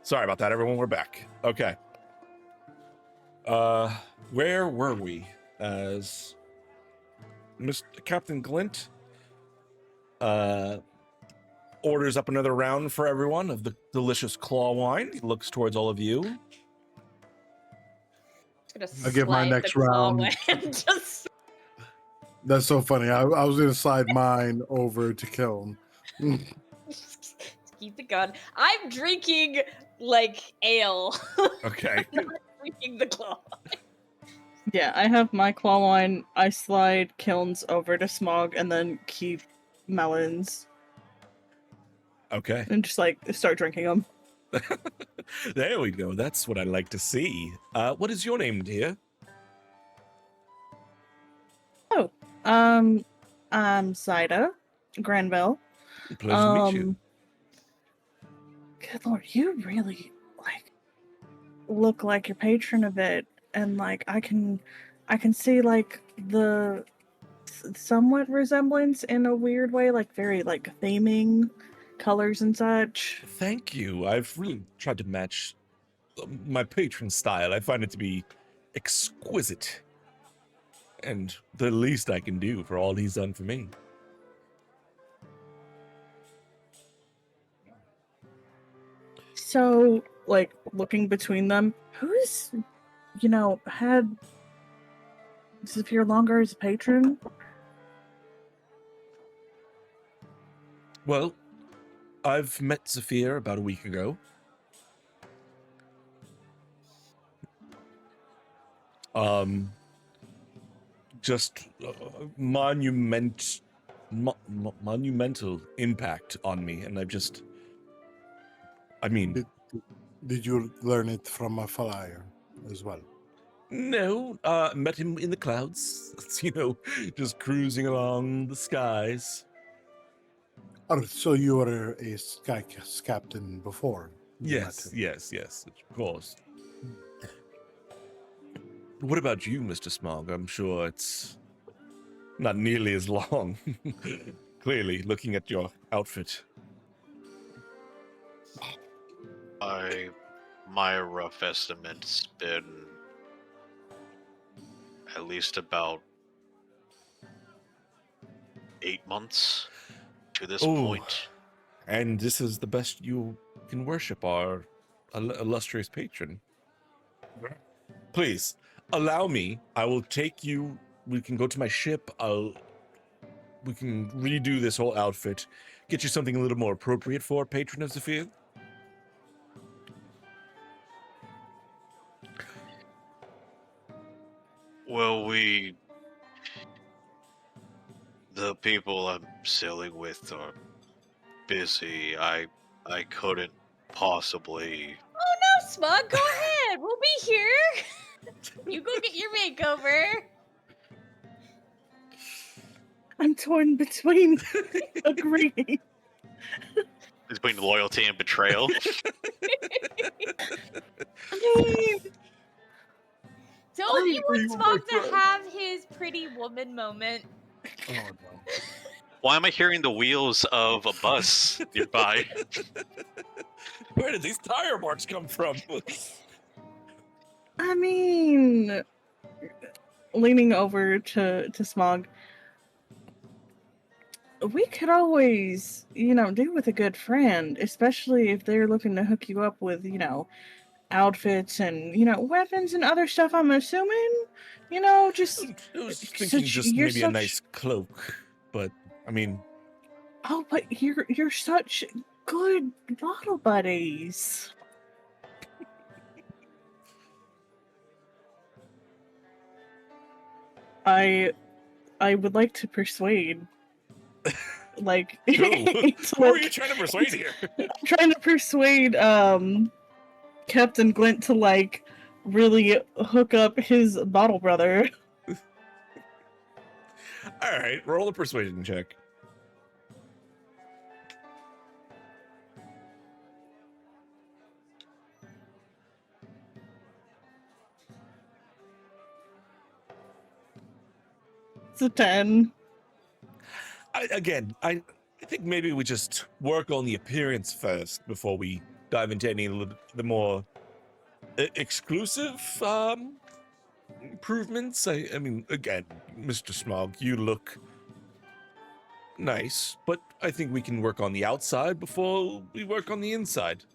Sorry about that, everyone. We're back. Okay. Where were we? As Mr. Captain Glint orders up another round for everyone of the delicious claw wine. He looks towards all of you. I'll give my slide next the claw round. away and just That's so funny. I was gonna slide mine over to Kiln. keep it going. I'm drinking like ale. Okay. I'm not drinking the claw. Yeah, I have my claw wine. I slide Kilns over to Smog and then keep melons Okay. and just like start drinking them. There we go. That's what I like to see. What is your name, dear? I'm Zyda Granville. Pleasure to meet you. Good lord, you really like look like your patron a bit, and like I can see like the somewhat resemblance in a weird way, like very like theming colors and such. Thank you. I've really tried to match my patron style. I find it to be exquisite. And the least I can do for all he's done for me. So, like looking between them, who's had Zephyr longer as a patron? Well, I've met Zephyr about a week ago. Just monumental impact on me, and Did you learn it from a flyer as well? No, met him in the clouds, just cruising along the skies. Oh, so you were a sky captain before? You met Yes, him. yes, of course. What about you, Mr. Smog? I'm sure it's not nearly as long. Clearly, looking at your outfit. My rough estimate's been at least about 8 months to this Oh. point. And this is the best you can worship our illustrious patron. Please, allow me. I will take you. We can go to my ship. We can redo this whole outfit. Get you something a little more appropriate for patron of Zephyr. Well, the people I'm sailing with are busy. I couldn't possibly. Oh no, Smug, go ahead. We'll be here. You go get your makeover. I'm torn between agreeing. Between loyalty and betrayal. I mean, Don't you want you Smug my to friend. have his pretty woman moment? Oh no. Why am I hearing the wheels of a bus nearby? Where did these tire marks come from? I mean, leaning over to Smog, we could always, do with a good friend, especially if they're looking to hook you up with, outfits and, weapons and other stuff, I'm assuming. Just I was thinking such- just you're maybe a such- nice cloak, but I mean, oh, but you're such good bottle buddies. I would like to persuade, like, cool. to, Who are you like, trying to persuade here? trying to persuade Captain Glint to like really hook up his bottle brother. All right, roll a persuasion check. It's a 10. I think maybe we just work on the appearance first before we dive into any of the more exclusive improvements. I mean, again, Mr. Smog, you look nice, but I think we can work on the outside before we work on the inside.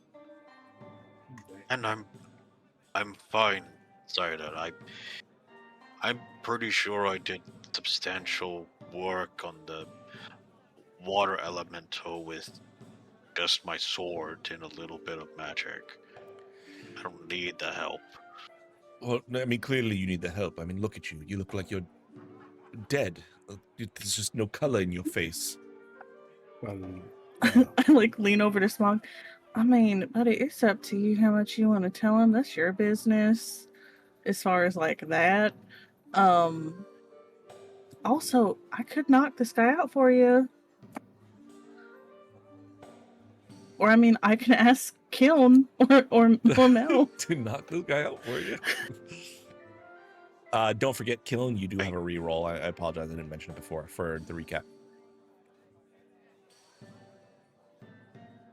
And I'm fine. Sorry that I'm pretty sure I did substantial work on the water elemental with just my sword and a little bit of magic. I don't need the help. Well, I mean, clearly you need the help. I mean, look at you. You look like you're dead. There's just no color in your face. Yeah. I like lean over to Smog. I mean, buddy, it's up to you how much you want to tell him. That's your business. As far as like that. Also, I could knock this guy out for you. Or I mean, I can ask Kiln or Mel. To knock this guy out for you. Don't forget, Killen, you do have a reroll. I apologize, I didn't mention it before for the recap.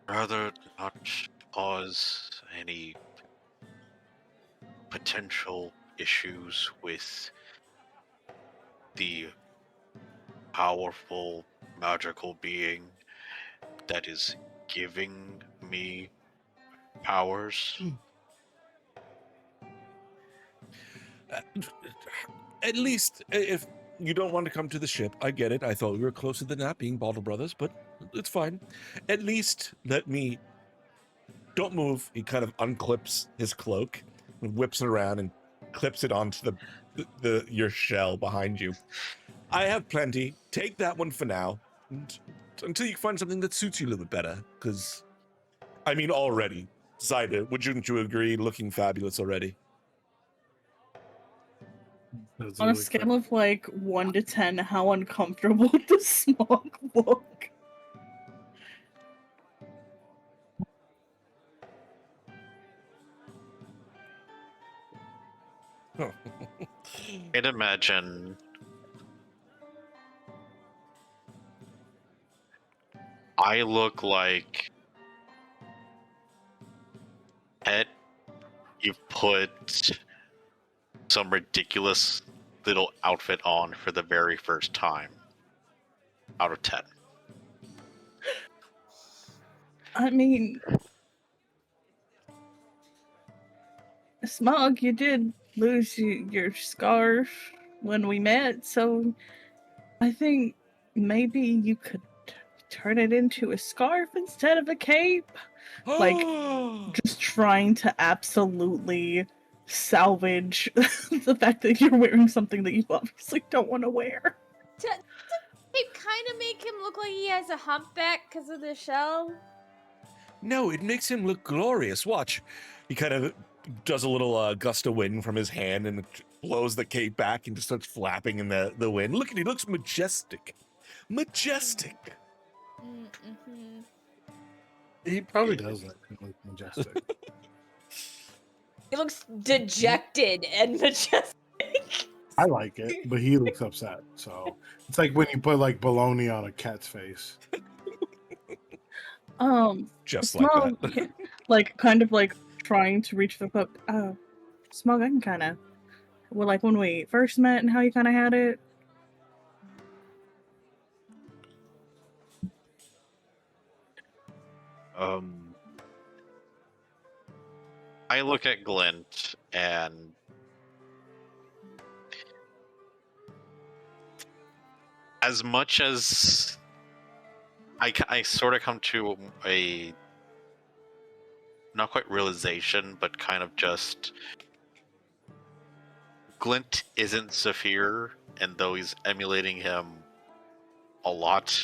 Rather not cause any potential issues with the powerful magical being that is giving me powers. At least, if you don't want to come to the ship, I get it. I thought we were closer than that, being Baldwin Brothers, but it's fine. At least let me... Don't move. He kind of unclips his cloak and whips it around and clips it onto your shell behind you. I have plenty. Take that one for now, and until you find something that suits you a little bit better. Because, I mean, already, Zyda, wouldn't you agree? Looking fabulous already. That's On a really scale quick. of like 1 to 10, how uncomfortable does Smog look? I'd imagine I look like Pet. You've put some ridiculous little outfit on for the very first time. Out of 10. I mean, Smog, you did lose your scarf when we met, so I think maybe you could turn it into a scarf instead of a cape. Like, just trying to absolutely salvage the fact that you're wearing something that you obviously don't want to wear. It kind of make him look like he has a humpback because of the shell. No, it makes him look glorious. Watch. He kind of does a little gust of wind from his hand and blows the cape back and just starts flapping in the wind. Look at he looks majestic. Majestic. Mm-hmm. He probably does look majestic. He looks dejected and majestic. I like it, but he looks upset. So it's like when you put like bologna on a cat's face. Just Smog, like that. like kind of like trying to reach the hook. Smog, I can kind of, well, like when we first met and how you kind of had it. I look at Glint and as much as I sort of come to a not quite realization, but kind of just Glint isn't Saphir, and though he's emulating him a lot,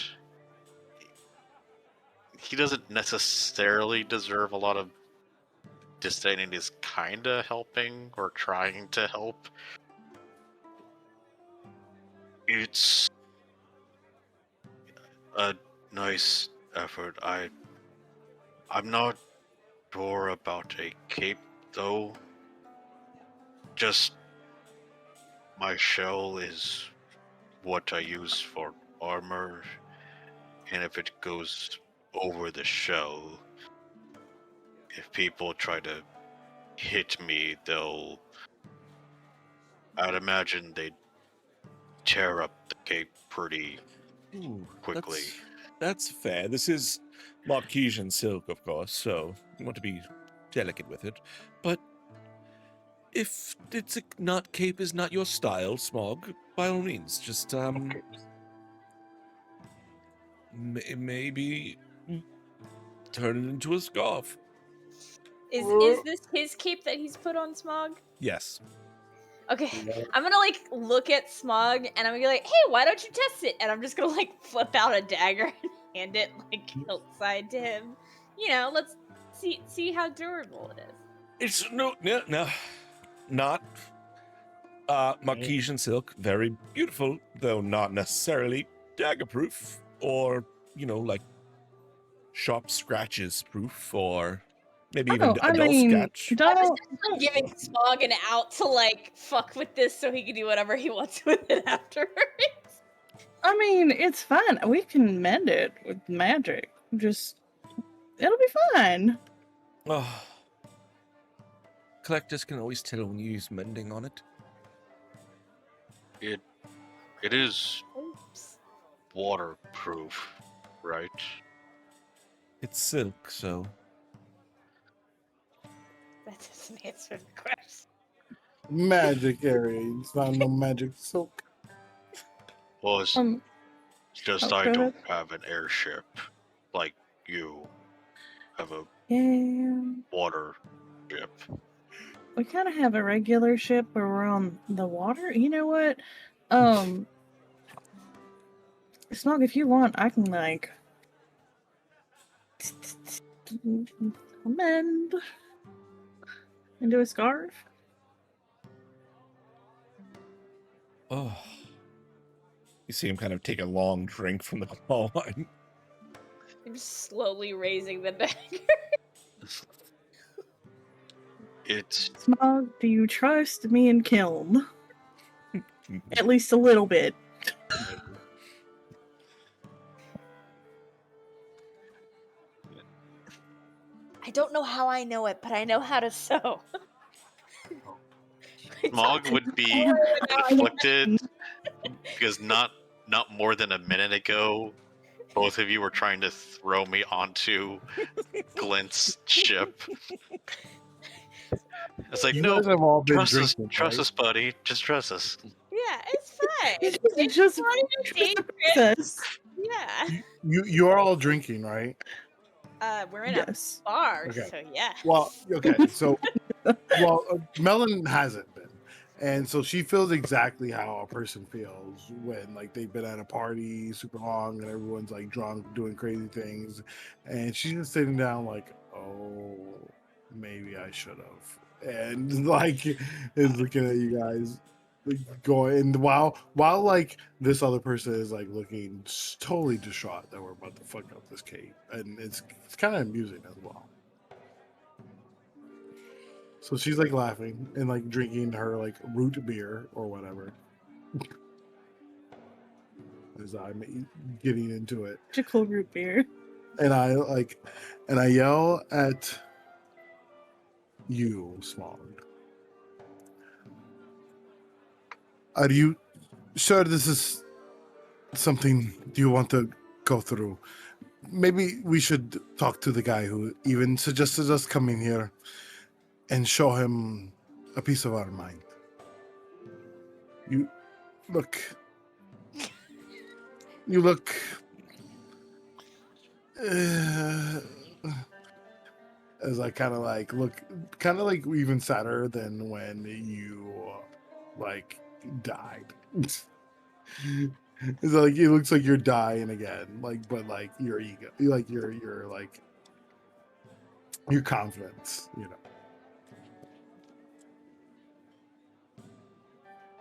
he doesn't necessarily deserve a lot of disdain, and is kinda helping or trying to help. It's a nice effort. I'm not sure about a cape though. Just my shell is what I use for armor, and if it goes over the shell, if people try to hit me, I'd imagine they'd tear up the cape pretty Ooh, quickly. That's fair. This is Marquesian silk, of course, so you want to be delicate with it. But if it's not cape is not your style, Smog, by all means, just maybe turn it into a scarf. Is this his cape that he's put on Smog? Yes. Okay, I'm gonna like look at Smog and I'm gonna be like, hey, why don't you test it? And I'm just gonna like flip out a dagger and hand it like outside to him. You know, let's see how durable it is. It's no, not Marquesian silk. Very beautiful, though not necessarily dagger-proof, or like sharp scratches proof, or maybe even Oh, a I dull mean, sketch. I'm giving Smog an out to like fuck with this so he can do whatever he wants with it afterwards. I mean, it's fine. We can mend it with magic. It'll be fine. Oh. Collectors can always tell when you use mending on it. It is Oops. waterproof, right? It's silk, so That doesn't answer the question. Magic area. It's not no magic silk. Well, it's just oh, I go don't ahead. have an airship like you have a Yeah. water ship. We kind of have a regular ship where we're on the water. You know what? Smog, if you want, I can like mend into a scarf. oh. You see him kind of take a long drink from the claw wine. I'm slowly raising the dagger. It's Smog, do you trust me and Kiln? At least a little bit. I don't know how I know it, but I know how to sew. Smog would be conflicted because not more than a minute ago, both of you were trying to throw me onto Glint's ship. It's like, You no, guys have all been trust us, drinking, trust right? us, buddy. Just trust us. Yeah, it's fine. It's just not even dangerous. process. Yeah. You're all drinking, right? We're in Yes. a bar, Okay. so yeah. Well, okay. So, Melon hasn't been, and so she feels exactly how a person feels when like they've been at a party super long and everyone's like drunk, doing crazy things, and she's just sitting down like, oh, maybe I should have, and like is looking at you guys. Like, going and while like this other person is like looking totally distraught that we're about to fuck up this cake, and it's kind of amusing as well. So she's like laughing and like drinking her like root beer or whatever as I'm getting into it, Magical root beer. and I yell at you, Smog. Are you sure this is something you want to go through? Maybe we should talk to the guy who even suggested us coming here and show him a piece of our mind. You look as I kind of like look kind of like even sadder than when you like died. It's like it looks like you're dying again, like but like your ego, like your like your confidence, you know.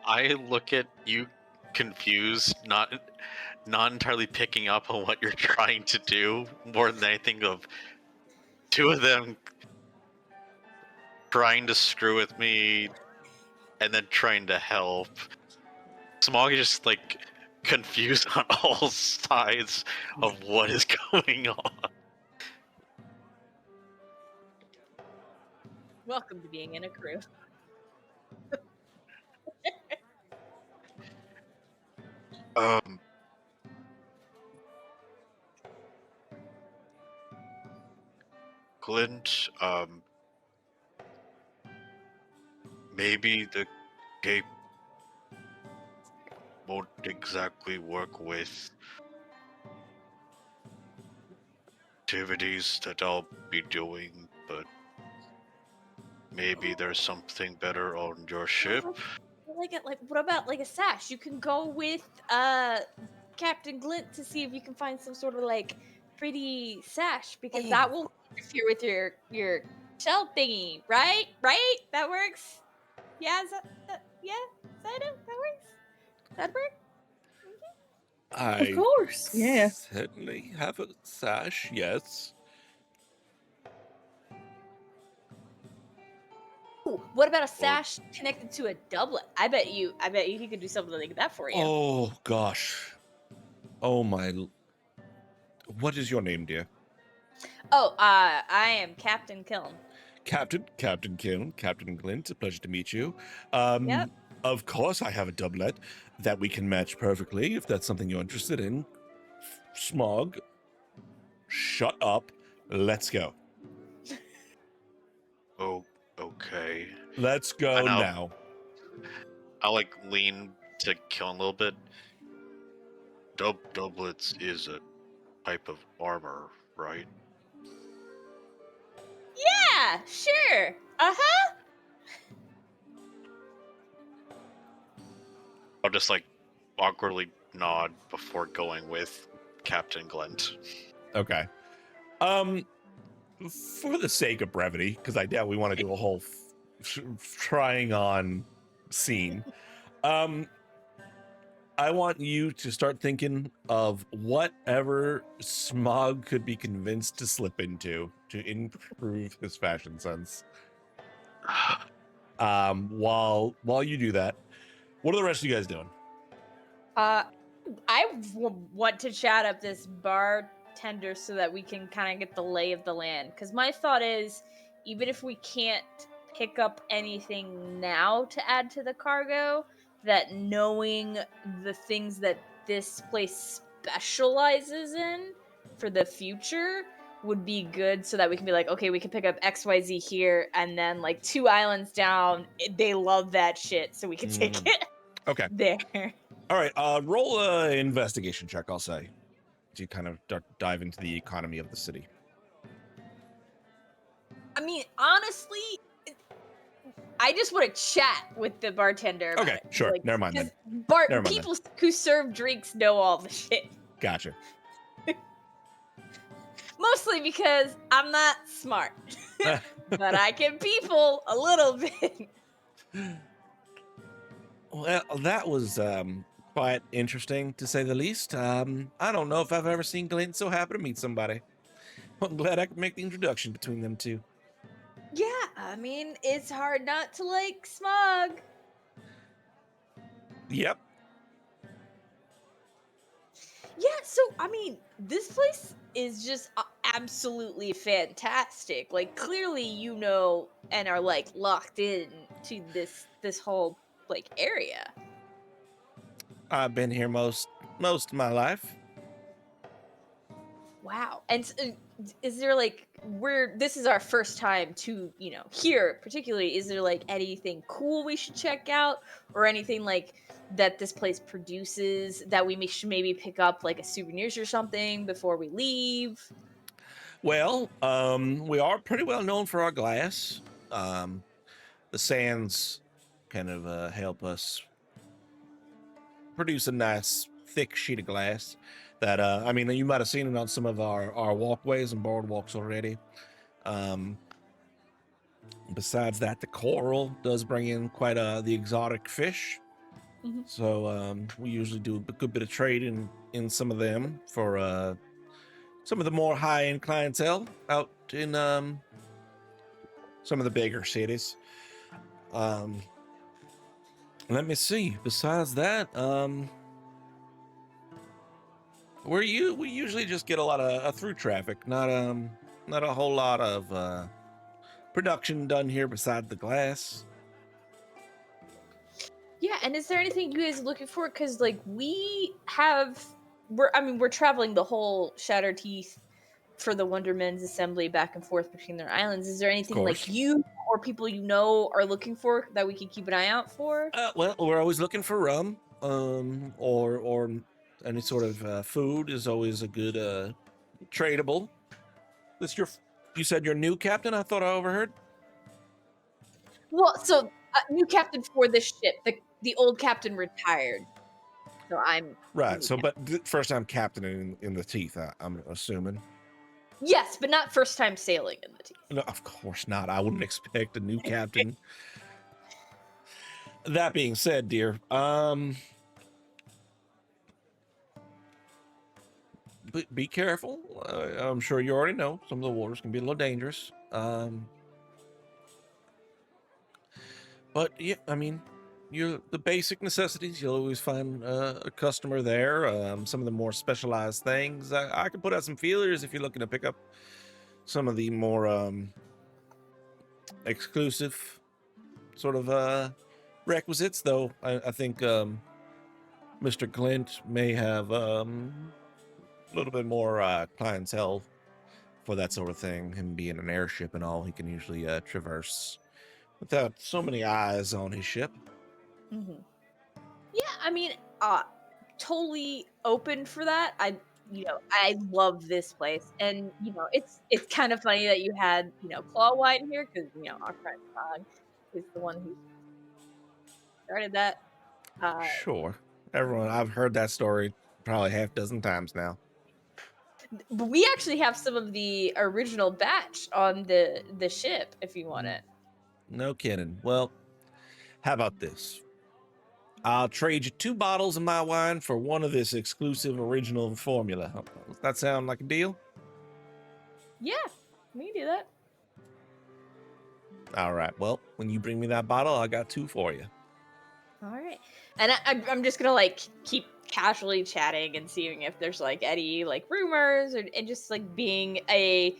I look at you confused, not entirely picking up on what you're trying to do, more than anything of two of them trying to screw with me and then trying to help. Smog is just like confused on all sides of what is going on. Welcome to being in a crew. Um, Clint, maybe the cape won't exactly work with activities that I'll be doing, but maybe there's something better on your ship. Like what about like a sash? You can go with Captain Glint to see if you can find some sort of like pretty sash because that will interfere with your shell thingy, right? Right? That works. Yeah, yeah, Zeta, that works. That work? Of I course. Yeah. certainly have a sash, yes. Ooh, what about a Or sash connected to a doublet? I bet you he could do something like that for you. Oh, gosh. Oh, what is your name, dear? Oh, I am Captain Kiln. Captain Kiln, Captain Glint, a pleasure to meet you. Yep. Of course I have a doublet that we can match perfectly if that's something you're interested in. Smog, shut up. Let's go. oh, okay. Let's go And now. I'll like lean to kill a little bit. Doublets is a type of armor, right? Yeah, sure. Uh-huh. I'll just like awkwardly nod before going with Captain Glint. Okay. For the sake of brevity, because I doubt we want to do a whole trying on scene. I want you to start thinking of whatever Smog could be convinced to slip into to improve his fashion sense. While you do that, what are the rest of you guys doing? I want to chat up this bartender so that we can kind of get the lay of the land. Because my thought is, even if we can't pick up anything now to add to the cargo, that knowing the things that this place specializes in for the future would be good so that we can be like, okay, we can pick up XYZ here, and then like 2 islands down, they love that shit, so we can take it Okay. there. All right. Roll a investigation check, I'll say, to kind of dive into the economy of the city. I mean, honestly, I just want to chat with the bartender about Okay, it. sure. Like, Never mind then. 'cause Never mind then. people who serve drinks know all the shit. Gotcha. Mostly because I'm not smart, but I can people a little bit. Well, that was quite interesting to say the least. I don't know if I've ever seen Glint so happy to meet somebody. I'm glad I could make the introduction between them two. Yeah, I mean, it's hard not to like Smug. Yep. Yeah, so I mean, this place is just absolutely fantastic. Like, clearly, you know, and are like locked in to this whole like area. I've been here most of my life. Wow. And is there like this is our first time to, you know, here particularly, is there like anything cool we should check out or anything like that this place produces that we should maybe pick up like a souvenirs or something before we leave? Well, we are pretty well known for our glass. The sands kind of help us produce a nice thick sheet of glass that I mean, you might have seen it on some of our walkways and boardwalks already. Besides that, the coral does bring in quite the exotic fish. Mhm. So we usually do a good bit of trade in some of them for some of the more high-end clientele out in some of the bigger cities. Let me see. Besides that, we usually just get a lot of through traffic, not a whole lot of production done here beside the glass. Yeah, and is there anything you guys are looking for? Because like we're traveling the whole Shattered Teeth for the Wondermen's assembly back and forth between their islands. Is there anything like course. you or people you know are looking for that we can keep an eye out for? Well, we're always looking for rum, or any sort of food is always a good tradable. You said you're new captain? I thought I overheard. Well, so new captain for this ship. The old captain retired, so I'm Right. new So, captain. but first time captain in the Teeth, I'm assuming. Yes, but not first time sailing in the Teeth. No, of course not. I wouldn't expect a new captain. That being said, dear, be careful. I'm sure you already know some of the waters can be a little dangerous. But yeah, I mean, the basic necessities. You'll always find a customer there. Some of the more specialized things, I can put out some feelers if you're looking to pick up some of the more exclusive sort of requisites. Though I think Mr. Clint may have a little bit more clientele for that sort of thing. Him being an airship and all, he can usually traverse without so many eyes on his ship. Mm-hmm. Yeah, I mean, totally open for that. I love this place, and it's kind of funny that you had Claw White in here because our friend Tog is the one who started that. Sure. Everyone, I've heard that story probably half dozen times now. But we actually have some of the original batch on the ship if you want it. No kidding. Well, how about this? I'll trade you 2 bottles of my wine for one of this exclusive original formula. Does that sound like a deal? Yeah, we can do that. All right. Well, when you bring me that bottle, I got 2 for you. All right, and I'm just gonna like keep casually chatting and seeing if there's like any like rumors and just like being a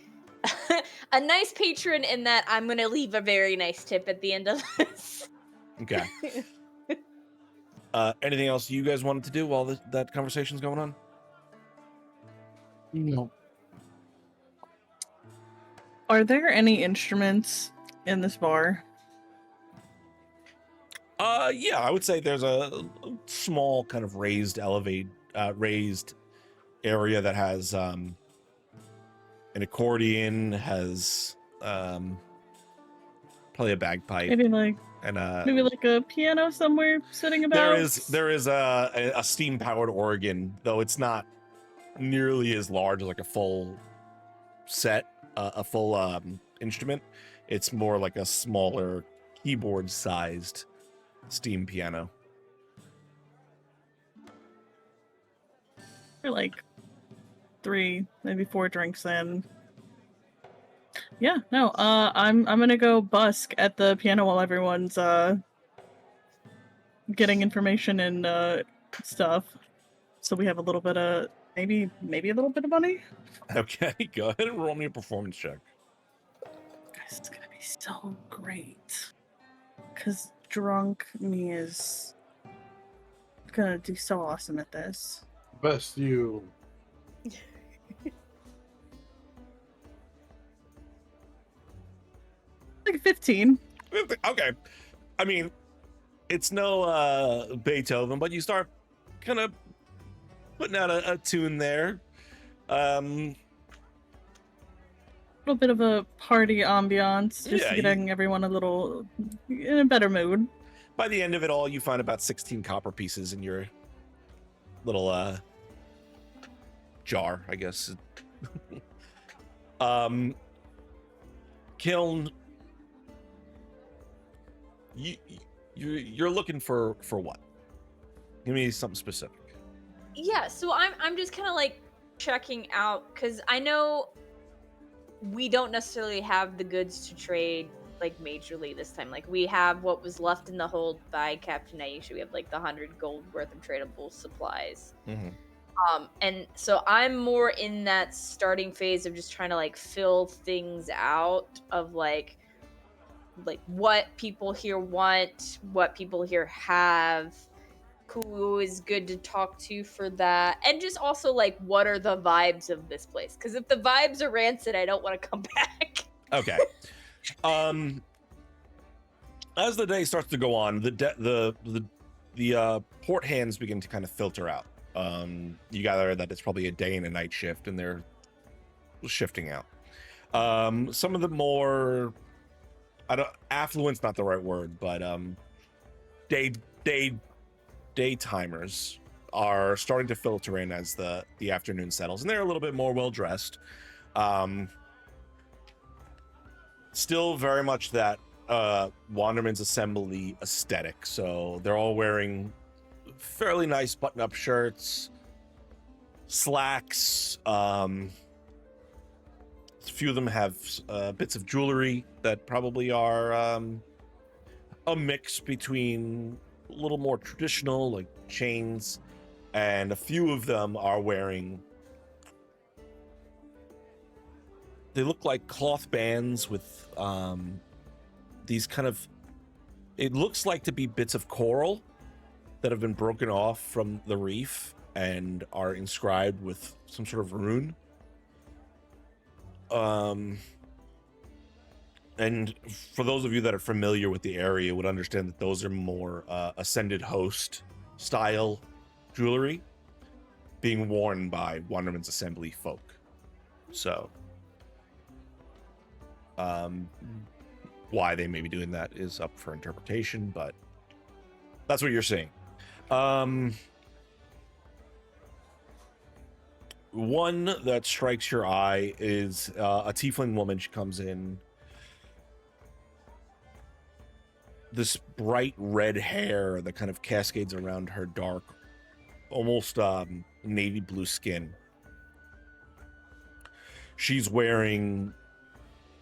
a nice patron in that I'm gonna leave a very nice tip at the end of this. Okay. Anything else you guys wanted to do while that conversation's going on? No. Are there any instruments in this bar? Yeah, I would say there's a small kind of raised area that has an accordion, has play a bagpipe, Maybe like and a piano somewhere sitting about. there is a steam powered organ, though it's not nearly as large as like a full set, a full instrument. It's more like a smaller keyboard sized steam piano. We're like 3, maybe 4 drinks in. Yeah, no, I'm gonna go busk at the piano while everyone's getting information and stuff. So we have a little bit of maybe a little bit of money. Okay, go ahead and roll me a performance check. Guys, it's gonna be so great. Cause drunk me is gonna do so awesome at this. Best you. Like 15. Okay, I mean, it's no Beethoven, but you start kind of putting out a tune there. A little bit of a party ambiance, just Yeah, getting everyone a little in a better mood. By the end of it all, you find about 16 copper pieces in your little jar, I guess. Kiln, you're looking for what? Give me something specific. Yeah, so I'm just kind of like checking out because I know we don't necessarily have the goods to trade like majorly this time. Like we have what was left in the hold by Captain Aisha. We have like the 100 gold worth of tradable supplies. Mm-hmm. And so I'm more in that starting phase of just trying to like fill things out of like like what people here want, what people here have, who is good to talk to for that, and just also like what are the vibes of this place? Because if the vibes are rancid, I don't want to come back. Okay. As the day starts to go on, the port hands begin to kind of filter out. You gather that it's probably a day and a night shift, and they're shifting out. Some of the more, affluent's not the right word, but daytimers are starting to filter in as the afternoon settles, and they're a little bit more well dressed. Still very much that Wanderman's Assembly aesthetic. So they're all wearing fairly nice button-up shirts, slacks. A few of them have bits of jewelry that probably are a mix between a little more traditional, like chains, and a few of them are wearing, they look like cloth bands with these kind of, it looks like to be bits of coral that have been broken off from the reef and are inscribed with some sort of rune. And for those of you that are familiar with the area would understand that those are more Ascended Host style jewelry being worn by Wanderman's Assembly folk. So why they may be doing that is up for interpretation, but that's what you're seeing. One that strikes your eye is a tiefling woman. She comes in, this bright red hair that kind of cascades around her dark, almost navy blue skin. She's wearing,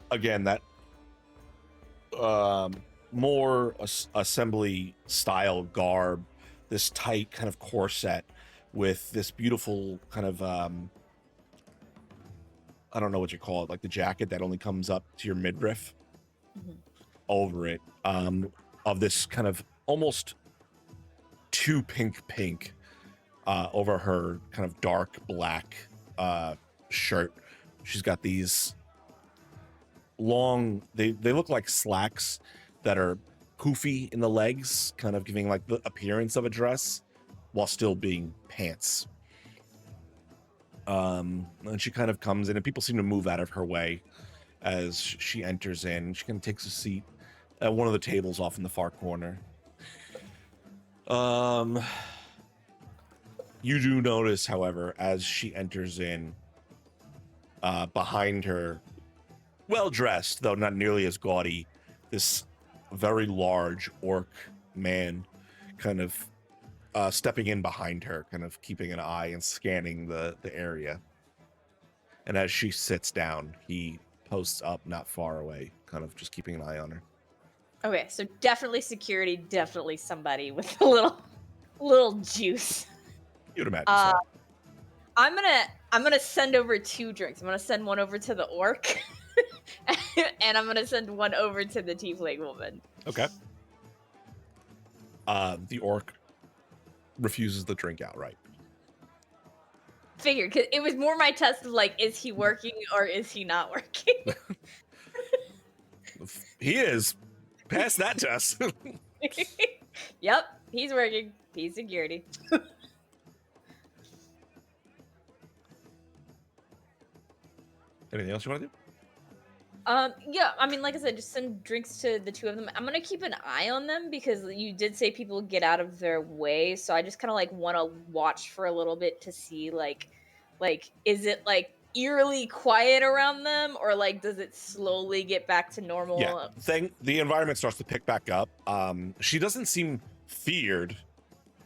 again, that more assembly style garb, this tight kind of corset with this beautiful kind of I don't know what you call it, like the jacket that only comes up to your midriff. Mm-hmm. Over it, of this kind of almost too pink over her kind of dark black shirt. She's got these long, they look like slacks that are poofy in the legs, kind of giving like the appearance of a dress while still being pants. And she kind of comes in, and people seem to move out of her way as she enters in. She kind of takes a seat at one of the tables off in the far corner. You do notice, however, as she enters in, behind her, well-dressed, though not nearly as gaudy, this very large orc man kind of stepping in behind her, kind of keeping an eye and scanning the area. And as she sits down, he posts up not far away, kind of just keeping an eye on her. Okay, so definitely security, definitely somebody with a little juice. You'd imagine so. I'm gonna send over 2 drinks. I'm gonna send one over to the orc, and I'm gonna send one over to the tiefling woman. Okay. The orc refuses the drink outright. Figured, because it was more my test of like, is he working or is he not working? He is. Pass that test. Yep, he's working. He's security. Anything else you want to do? Yeah, I mean, like I said, just send drinks to the 2 of them. I'm gonna keep an eye on them because you did say people get out of their way, so I just kind of like want to watch for a little bit to see like is it like eerily quiet around them, or like does it slowly get back to normal? Yeah, the environment starts to pick back up. She doesn't seem feared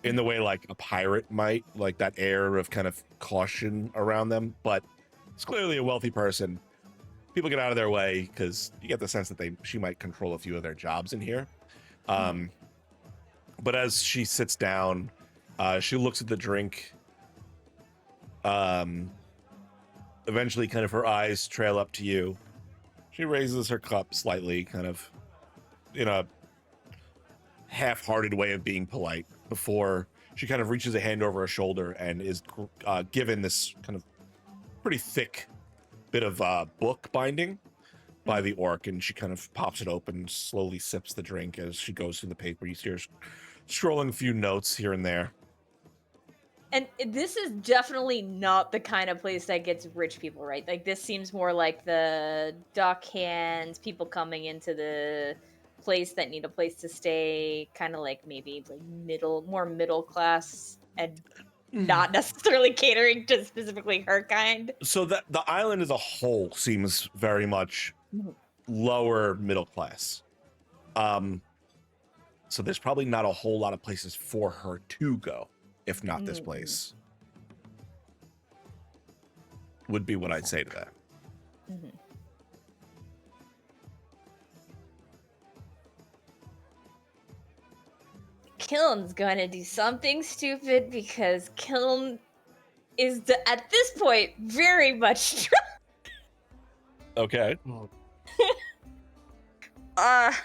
in the way like a pirate might, like that air of kind of caution around them, but it's clearly a wealthy person. People get out of their way because you get the sense that she might control a few of their jobs in here. But as she sits down, she looks at the drink. Eventually, kind of her eyes trail up to you. She raises her cup slightly, kind of in a half-hearted way of being polite before she kind of reaches a hand over her shoulder and is given this kind of pretty thick bit of book binding by the orc, and she kind of pops it open, slowly sips the drink as she goes through the paper. You see her scrolling a few notes here and there. And this is definitely not the kind of place that gets rich people, right? Like, this seems more like the dock hands, people coming into the place that need a place to stay, kind of like maybe like more middle class, and not necessarily catering to specifically her kind. So that the island as a whole seems very much lower middle class. So there's probably not a whole lot of places for her to go, if not this place. Would be what I'd say to that. Kiln's gonna do something stupid because Kiln is, at this point, very much drunk. Okay. I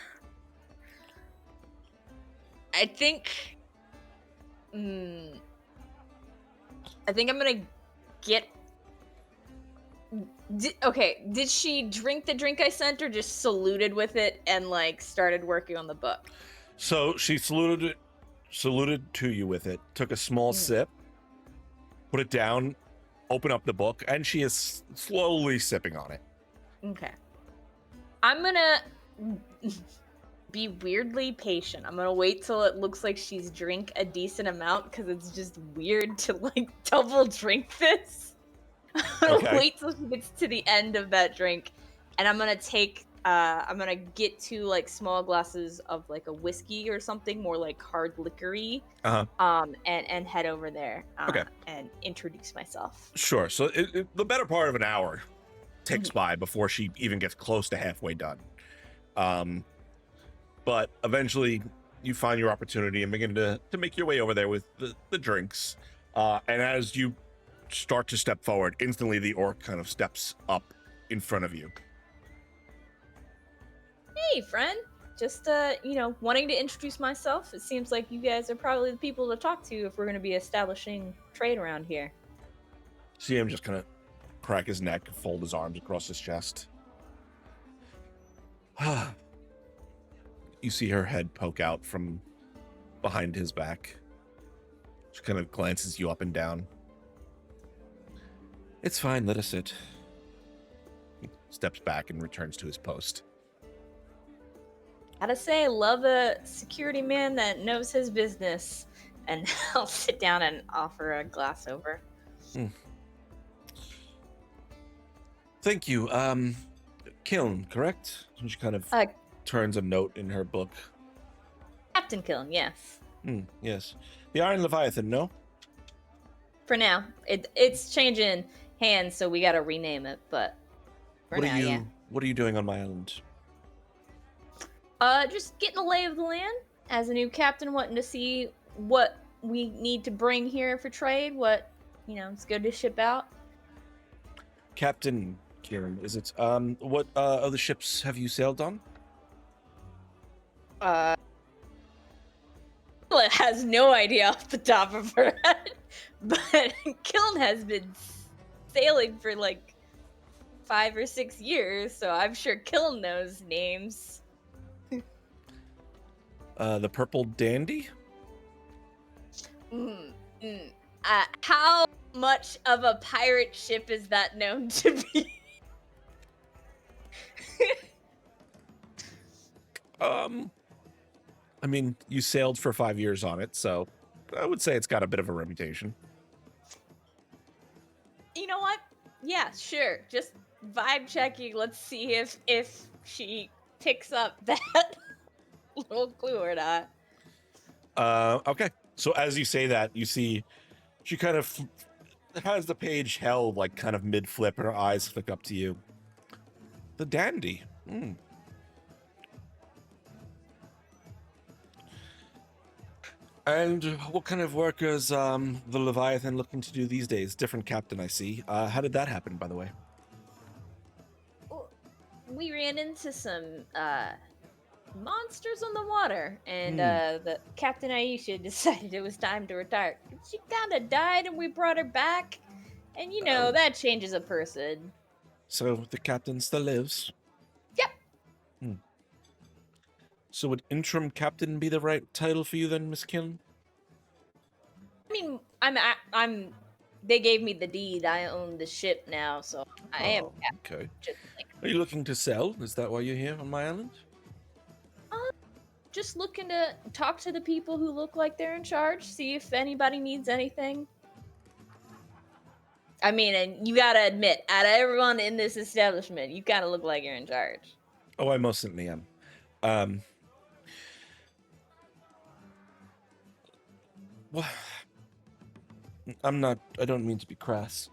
think I'm gonna get. Did she drink the drink I sent, or just saluted with it and like started working on the book? So she saluted to you with it, took a small sip, put it down, open up the book, and she is slowly sipping on it. Okay. I'm gonna be weirdly patient. I'm gonna wait till it looks like she's drank a decent amount, because it's just weird to like double drink this. Okay. Wait till she gets to the end of that drink, and I'm gonna get 2 like small glasses of like a whiskey or something more like hard liquor-y, and head over there and introduce myself. Sure. So the better part of an hour ticks by before she even gets close to halfway done. But eventually you find your opportunity and begin to make your way over there with the drinks. And as you start to step forward, instantly the orc kind of steps up in front of you. Hey, friend. Just, wanting to introduce myself. It seems like you guys are probably the people to talk to if we're going to be establishing trade around here. See him just kind of crack his neck, fold his arms across his chest. You see her head poke out from behind his back. She kind of glances you up and down. It's fine, let us sit. He steps back and returns to his post. Gotta say, love a security man that knows his business. And I'll sit down and offer a glass over. Thank you. Kiln, correct? She kind of turns a note in her book. Captain Kiln, yes. Yes. The Iron Leviathan, no? For now. It's changing hands, so we gotta rename it, but for now, yeah. What are you doing on my island? Just getting a lay of the land. As a new captain, wanting to see what we need to bring here for trade, what, it's good to ship out. Captain Kieran, is it? What other ships have you sailed on? Kayla has no idea off the top of her head, but Kiln has been sailing for like 5 or 6 years, so I'm sure Kiln knows names. The Purple Dandy? How much of a pirate ship is that known to be? I mean, you sailed for 5 years on it, so I would say it's got a bit of a reputation. You know what? Yeah, sure. Just vibe checking. Let's see if she picks up that little clue or not. Okay. So as you say that, you see she kind of has the page held like kind of mid-flip and her eyes flick up to you. The Dandy. And what kind of work is the Leviathan looking to do these days? Different captain, I see. How did that happen, by the way? We ran into some monsters on the water, and the Captain Aisha decided it was time to retire. She kind of died, and we brought her back, and that changes a person. So the captain still lives? Yep. So would interim captain be the right title for you then, Miss Kiln? I mean, I'm. They gave me the deed. I own the ship now, so I am captain. Okay. Just like, Are you looking to sell? Is that why you're here on my island? just looking to talk to the people who look like they're in charge, see if anybody needs anything. I mean, and you gotta admit, out of everyone in this establishment, you kind of look like you're in charge. Oh, I most certainly am. Well, I don't mean to be crass.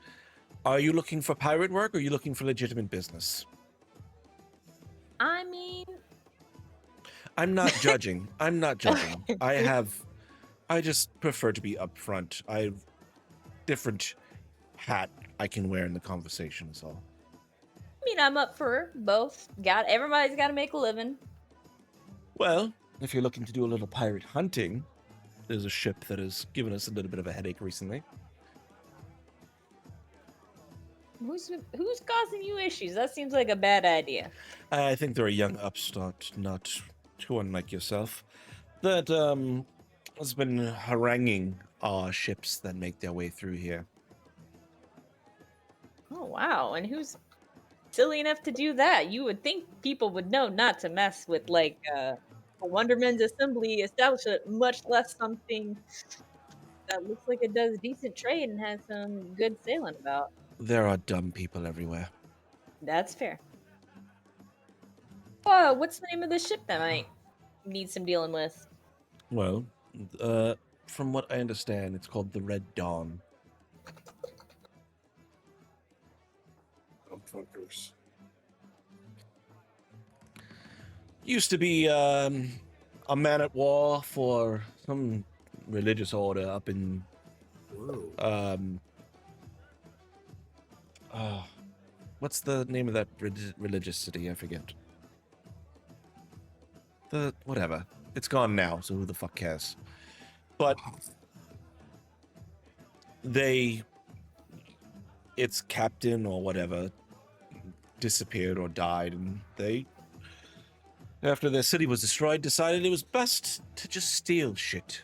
Are you looking for pirate work or are you looking for legitimate business? I mean, I'm not judging. I'm not judging. I just prefer to be upfront. I've different hat I can wear in the conversation is all. I'm up for both. Everybody's got to make a living. Well, if you're looking to do a little pirate hunting, there's a ship that has given us a little bit of a headache recently. Who's causing you issues? That seems like a bad idea. I think they're a young upstart, not too unlike yourself, that has been haranguing our ships that make their way through here. Oh wow! And who's silly enough to do that? You would think people would know not to mess with like a Wonderman's Assembly establishment, much less something that looks like it does decent trade and has some good sailing about. There are dumb people everywhere. That's fair. Oh, what's the name of the ship that might need some dealing with? Well, from what I understand, it's called the Red Dawn. Dumb fuckers. Used to be a man at war for some religious order up in what's the name of that religious city? I forget. Whatever. It's gone now, so who the fuck cares? But its captain or whatever disappeared or died, and they, after their city was destroyed, decided it was best to just steal shit.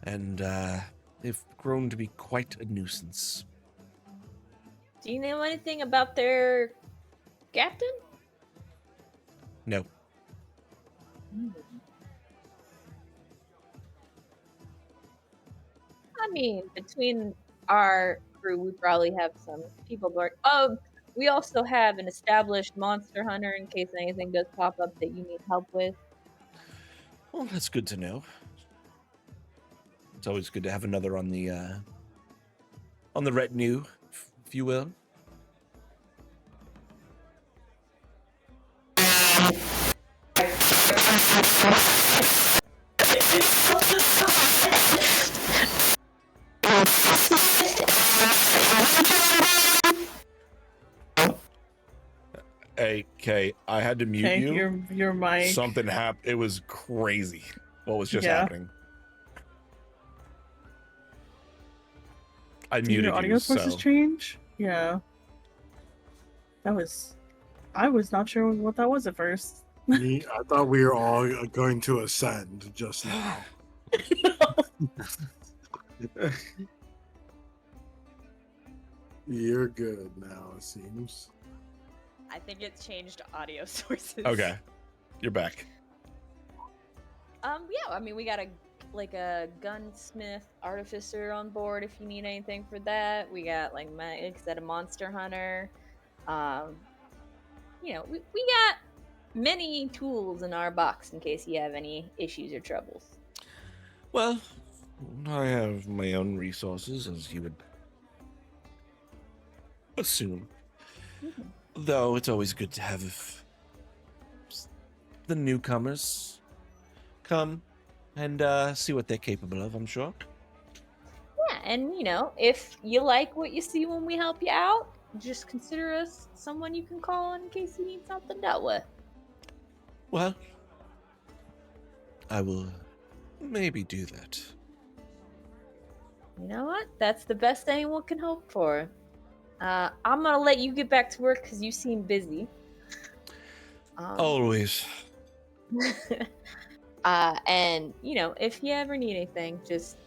And they've grown to be quite a nuisance. Do you know anything about their captain? No. I mean, between our crew, we probably have some people going. Oh, we also have an established monster hunter in case anything does pop up that you need help with. Well, that's good to know. It's always good to have another on the retinue, if you will. Hey, Kay, I had to mute Hey, you. your mic. Something happened. It was crazy. What was just happening? I Did muted your audio you, sources so... change? Yeah. I was not sure what that was at first. I thought we were all going to ascend just now. You're good now, it seems. I think it's changed audio sources. Okay. You're back. Yeah, I mean, we got a gunsmith artificer on board if you need anything for that. We got like I said, a monster hunter. We got many tools in our box in case you have any issues or troubles. Well, I have my own resources, as you would assume. Mm-hmm. Though it's always good to have the newcomers come and see what they're capable of, I'm sure. Yeah, and if you like what you see when we help you out, just consider us someone you can call in case you need something dealt with. Well, I will maybe do that. You know what? That's the best anyone can hope for. I'm gonna let you get back to work because you seem busy. Always. And if you ever need anything, just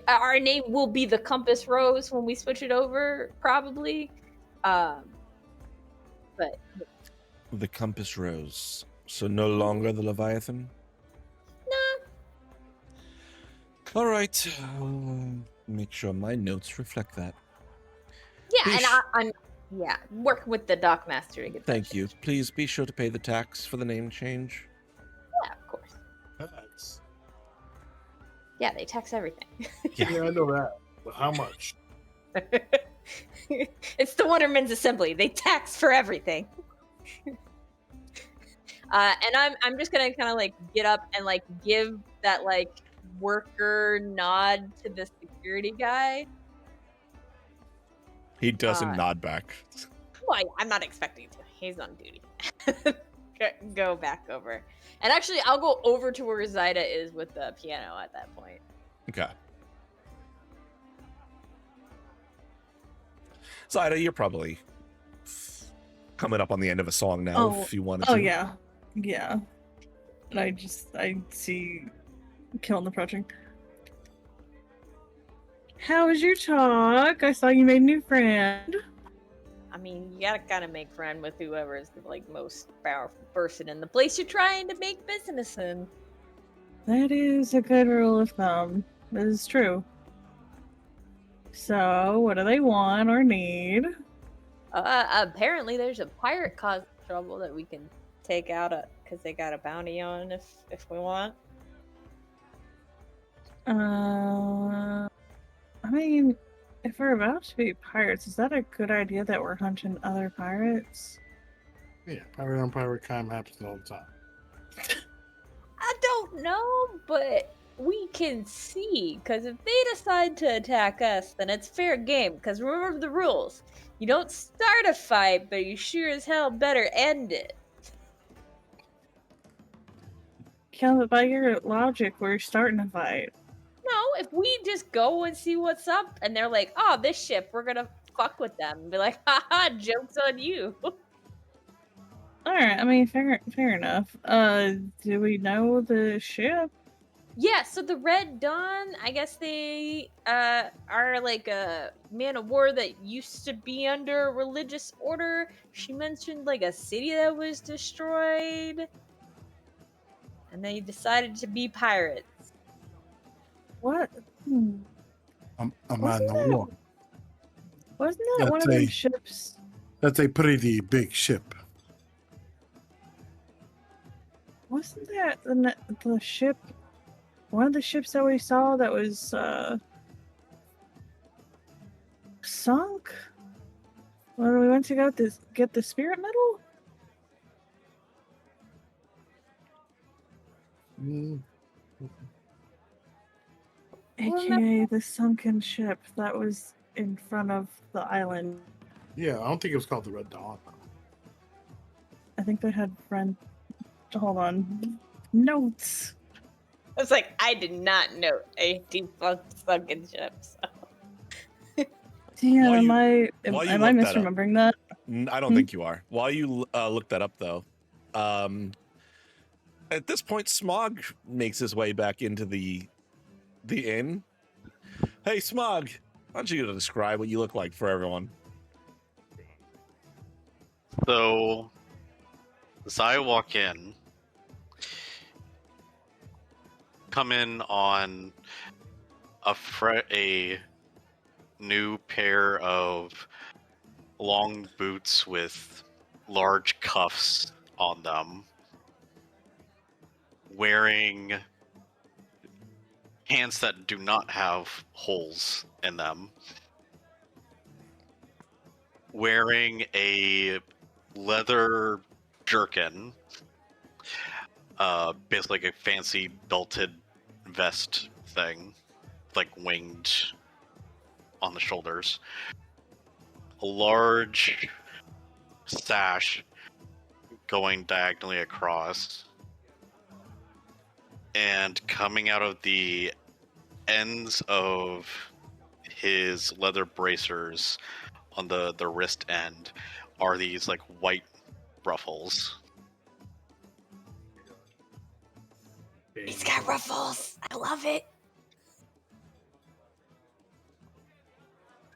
our name will be the Compass Rose when we switch it over, probably. But The Compass Rose. So no longer the Leviathan? nah, All right. I'll make sure my notes reflect that. yeah, Be and sh- I'm working with the Dockmaster to get that Thank you. changed. Please be sure to pay the tax for the name change. Yeah, of course. Tax. Yeah, they tax everything. Yeah, I know that. But how much? It's the Wondermen's Assembly. They tax for everything. And I'm just gonna kind of like get up and like give that like worker nod to the security guy. He doesn't Uh, nod back. Well, I'm not expecting to. He's on duty. Go back over. And actually, I'll go over to where Zyda is with the piano at that point. Okay. Zyda, you're probably coming up on the end of a song now if you wanted to. Oh yeah. Yeah. And I see Killen approaching. How was your talk? I saw you made a new friend. I mean, you gotta kind of make friend with whoever is the like most powerful person in the place you're trying to make business in. That is a good rule of thumb. That is true. So, what do they want or need? Apparently, there's a pirate causing trouble that we can take out because they got a bounty on if we want. I mean, if we're about to be pirates, is that a good idea that we're hunting other pirates? Yeah, pirate on pirate crime happens all the time. I don't know, but we can see. Because if they decide to attack us, then it's fair game. Because remember the rules. You don't start a fight, but you sure as hell better end it. Yeah, but by your logic, we're starting a fight. No, if we just go and see what's up, and they're like, oh, this ship, we're gonna fuck with them. And be like, haha, joke's on you. Alright, I mean, fair enough. Do we know the ship? Yeah, so the Red Dawn, I guess they are like a man of war that used to be under a religious order. She mentioned like a city that was destroyed. And they decided to be pirates. What? A man Wasn't of that- war. Wasn't that one of That's them a- ships? That's a pretty big ship. Wasn't that the ship? One of the ships that we saw that was sunk when we went to get the spirit medal? Mm, AKA the sunken ship that was in front of the island. yeah, I don't think it was called the Red Dawn. I think they had hold on. Notes. I was like, I did not note a defunct sunken ship. So. Damn, While you- am I while you am I look that up- misremembering that? I don't think you are. While you look that up, though, at this point, Smog makes his way back into the inn. Hey, Smog, why don't you describe what you look like for everyone? So, as I walk in, come in on a new pair of long boots with large cuffs on them, wearing pants that do not have holes in them, wearing a leather jerkin, basically like a fancy belted vest thing, like winged on the shoulders, a large sash going diagonally across, and coming out of the ends of his leather bracers on the wrist end are these like white ruffles. He's got ruffles. I love it.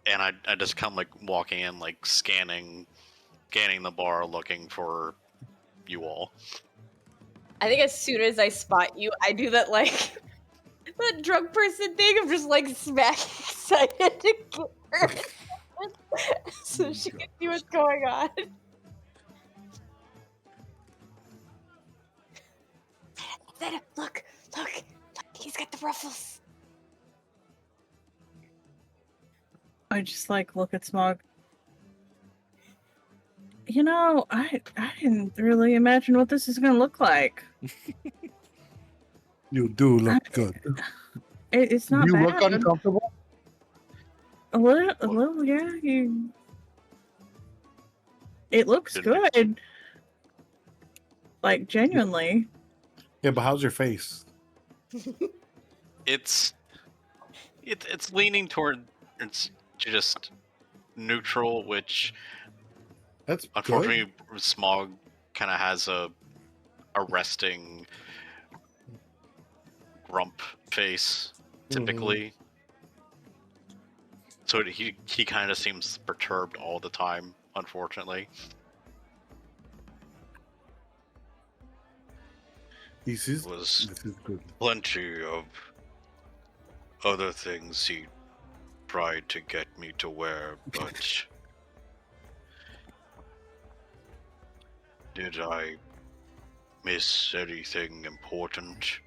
And I just come like walking in, like scanning the bar, looking for you all. I think as soon as I spot you, I do that like that drunk person thing of just like smacking excited to get her so she can see what's going on. Zeta, look, he's got the ruffles. I just like look at Smog. You know, I didn't really imagine what this is gonna look like. You do look good. It's not You bad. look uncomfortable? A little, yeah. It looks good. Like genuinely. Yeah, but how's your face? It's leaning toward it's just neutral, which That's good. unfortunately Smog kind of has a resting grump face typically. So he kind of seems perturbed all the time, unfortunately. This is good. Plenty of other things he tried to get me to wear, but did I miss anything important?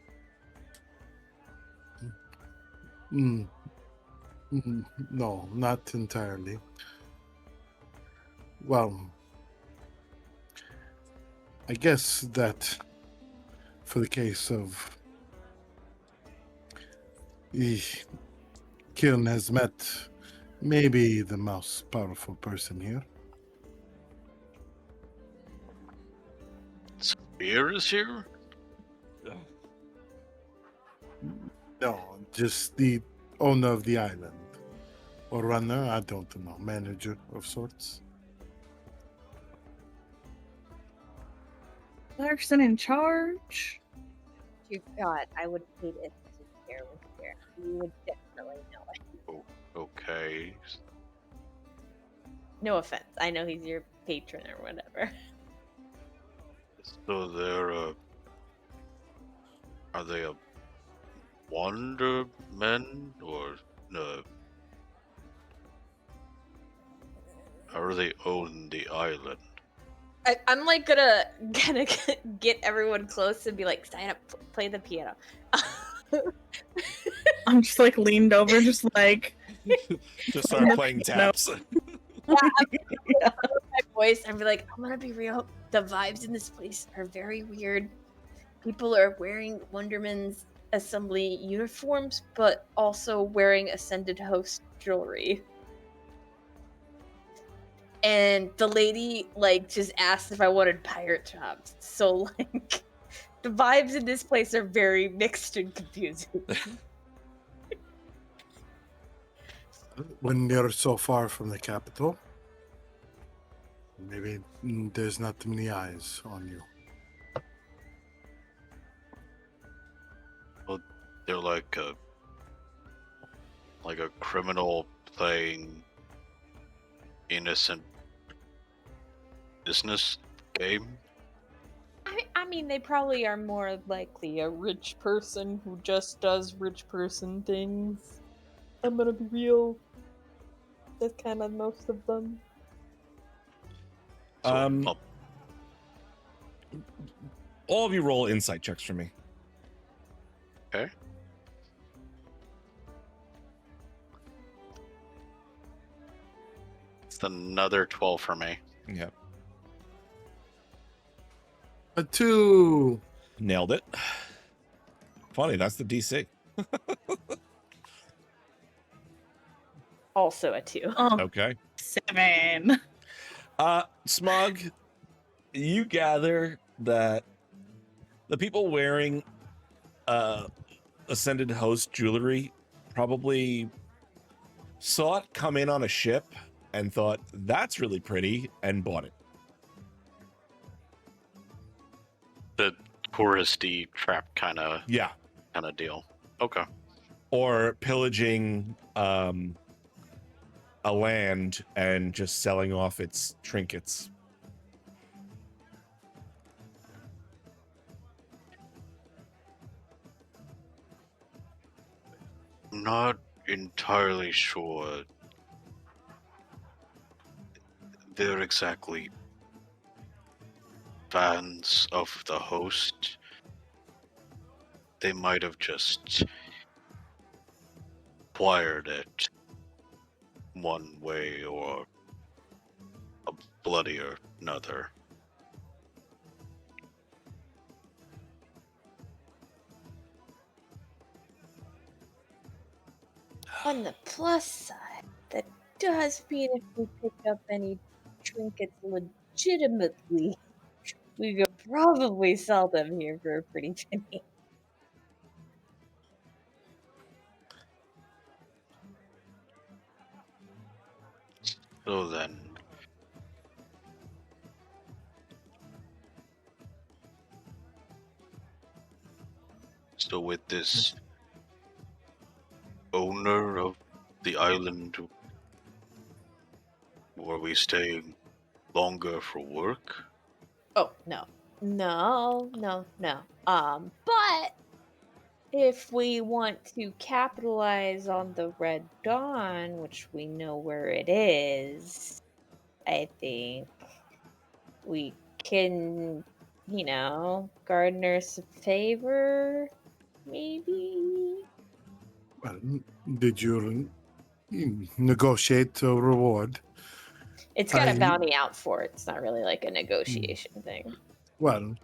No, not entirely. Well, I guess that for the case of Kieran has met maybe the most powerful person here. Spear is here? No, just the owner of the island. Or runner, I don't know, manager of sorts. Person in charge. Dear God, I would hate it if Pierre was here. You would definitely know it. Okay. No offense. I know he's your patron or whatever. So they're are they a Wonder Men or no? Or they own the island? I'm like gonna get everyone close and be like, stand up, play the piano. I'm just like leaned over, just like Just start playing taps. Yeah, my voice and be like, I'm gonna be real. The vibes in this place are very weird. People are wearing Wonderman's assembly uniforms, but also wearing Ascended Host jewelry. And the lady like just asked if I wanted pirate chops. So like the vibes in this place are very mixed and confusing. When you're so far from the capital, maybe there's not too many eyes on you. Well, they're like a criminal playing innocent business game. I mean, they probably are more likely a rich person who just does rich person things. I'm gonna be real. That's kind of most of them. So, All of you roll insight checks for me. okay. It's another 12 for me. Yep. A 2. Nailed it. Funny, that's the DC. Also a 2. oh, Okay. 7. Smug, you gather that the people wearing ascended host jewelry probably saw it come in on a ship and thought that's really pretty and bought it. The touristy trap kind of Yeah. deal. Okay. Or pillaging a land and just selling off its trinkets. I'm not entirely sure they're exactly fans of the host. They might have just acquired it one way or a bloody or another. On the plus side, that does mean if we pick up any trinkets legitimately, we could probably sell them here for a pretty penny. So then, so with this owner of the island, were we staying longer for work? Oh, no. But if we want to capitalize on the Red Dawn, which we know where it is, I think we can, garner some favor, maybe? Well, did you negotiate a reward? It's got a I- bounty out for it. It's not really like a negotiation thing. Well,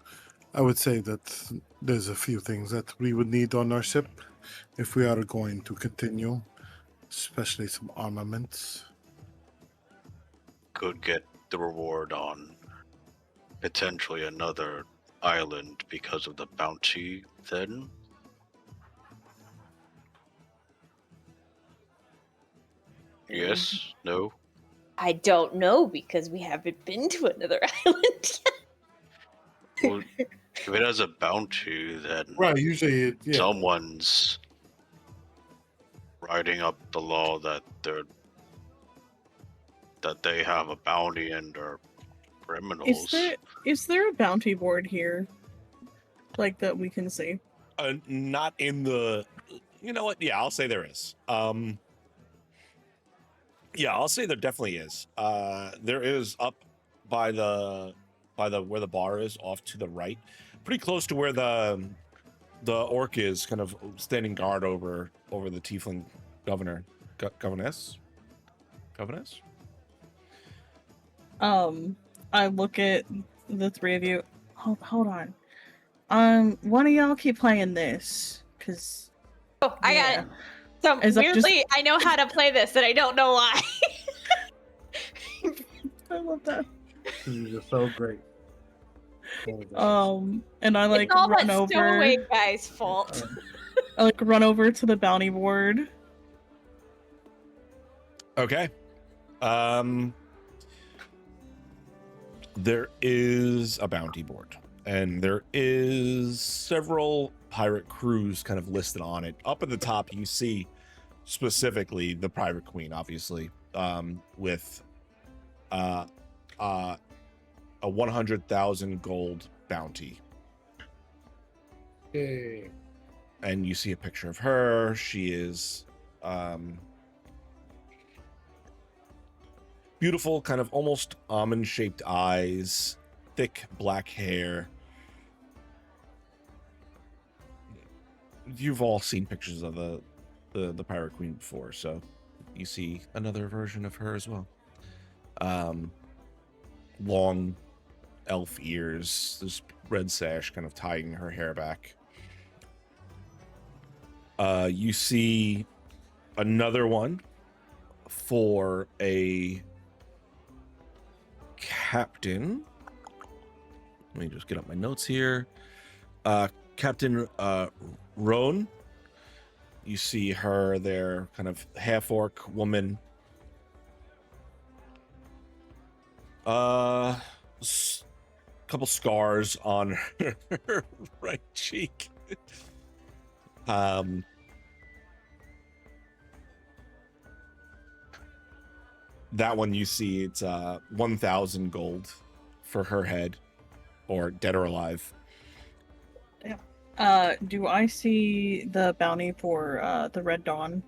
I would say that there's a few things that we would need on our ship if we are going to continue, especially some armaments. Could get the reward on potentially another island because of the bounty then? Yes? No? I don't know because we haven't been to another island yet. Well, if it has a bounty, then Right, usually, someone's writing up the law that they have a bounty and are criminals. Is there a bounty board here, like that we can see? Not in the. You know what? Yeah, I'll say there is. Yeah, I'll say there definitely is. There is up by the where the bar is, off to the right, pretty close to where the orc is, kind of standing guard over the tiefling governess. I look at the three of you. Hold on. One of y'all keep playing this, cause Oh, I got it. So As I'm just- weirdly, I know how to play this, and I don't know why. I love that. You're just so great. And I like it's all run that over. stowaway guy's fault. I like run over to the bounty board. Okay. There is a bounty board, and there is several pirate crews kind of listed on it. Up at the top, you see specifically the Pirate Queen, obviously, with a 100,000 gold bounty. Yay. And you see a picture of her. She is beautiful, kind of almost almond-shaped eyes, thick black hair. You've all seen pictures of the Pirate Queen before, so you see another version of her as well. Long elf ears, this red sash kind of tying her hair back. You see another one for a captain. Let me just get up my notes here. Captain Roan. You see her there, kind of half-orc woman. Couple scars on her right cheek. That one you see, it's 1,000 gold for her head, or dead or alive. Do I see the bounty for the Red Dawn?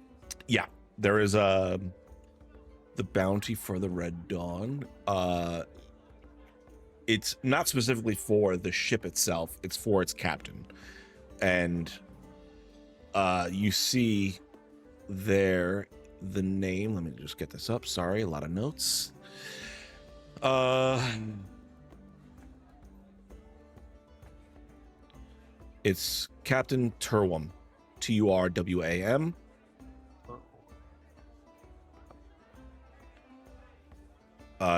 Yeah, there is the bounty for the Red Dawn. It's not specifically for the ship itself, it's for its captain. And you see there the name. Let me just get this up. Sorry, a lot of notes. It's Captain Turwam, Turwam.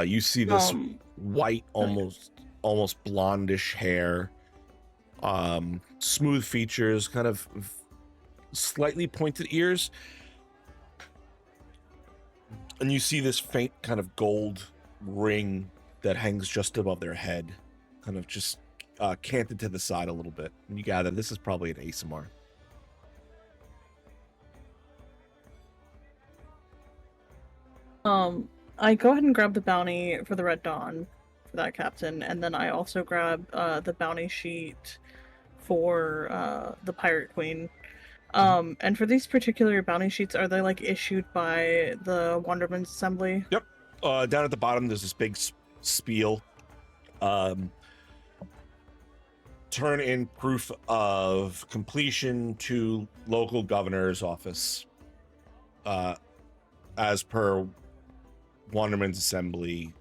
You see this white, almost blondish hair, smooth features, kind of slightly pointed ears, and you see this faint kind of gold ring that hangs just above their head, kind of just canted to the side a little bit. And you gather this is probably an ASMR. I go ahead and grab the bounty for the Red Dawn for that captain, and then I also grab the bounty sheet for the Pirate Queen. And for these particular bounty sheets, are they like issued by the Wonderman's Assembly? Yep. Down at the bottom, there's this big spiel. Turn in proof of completion to local governor's office. As per Wonderman's Assembly,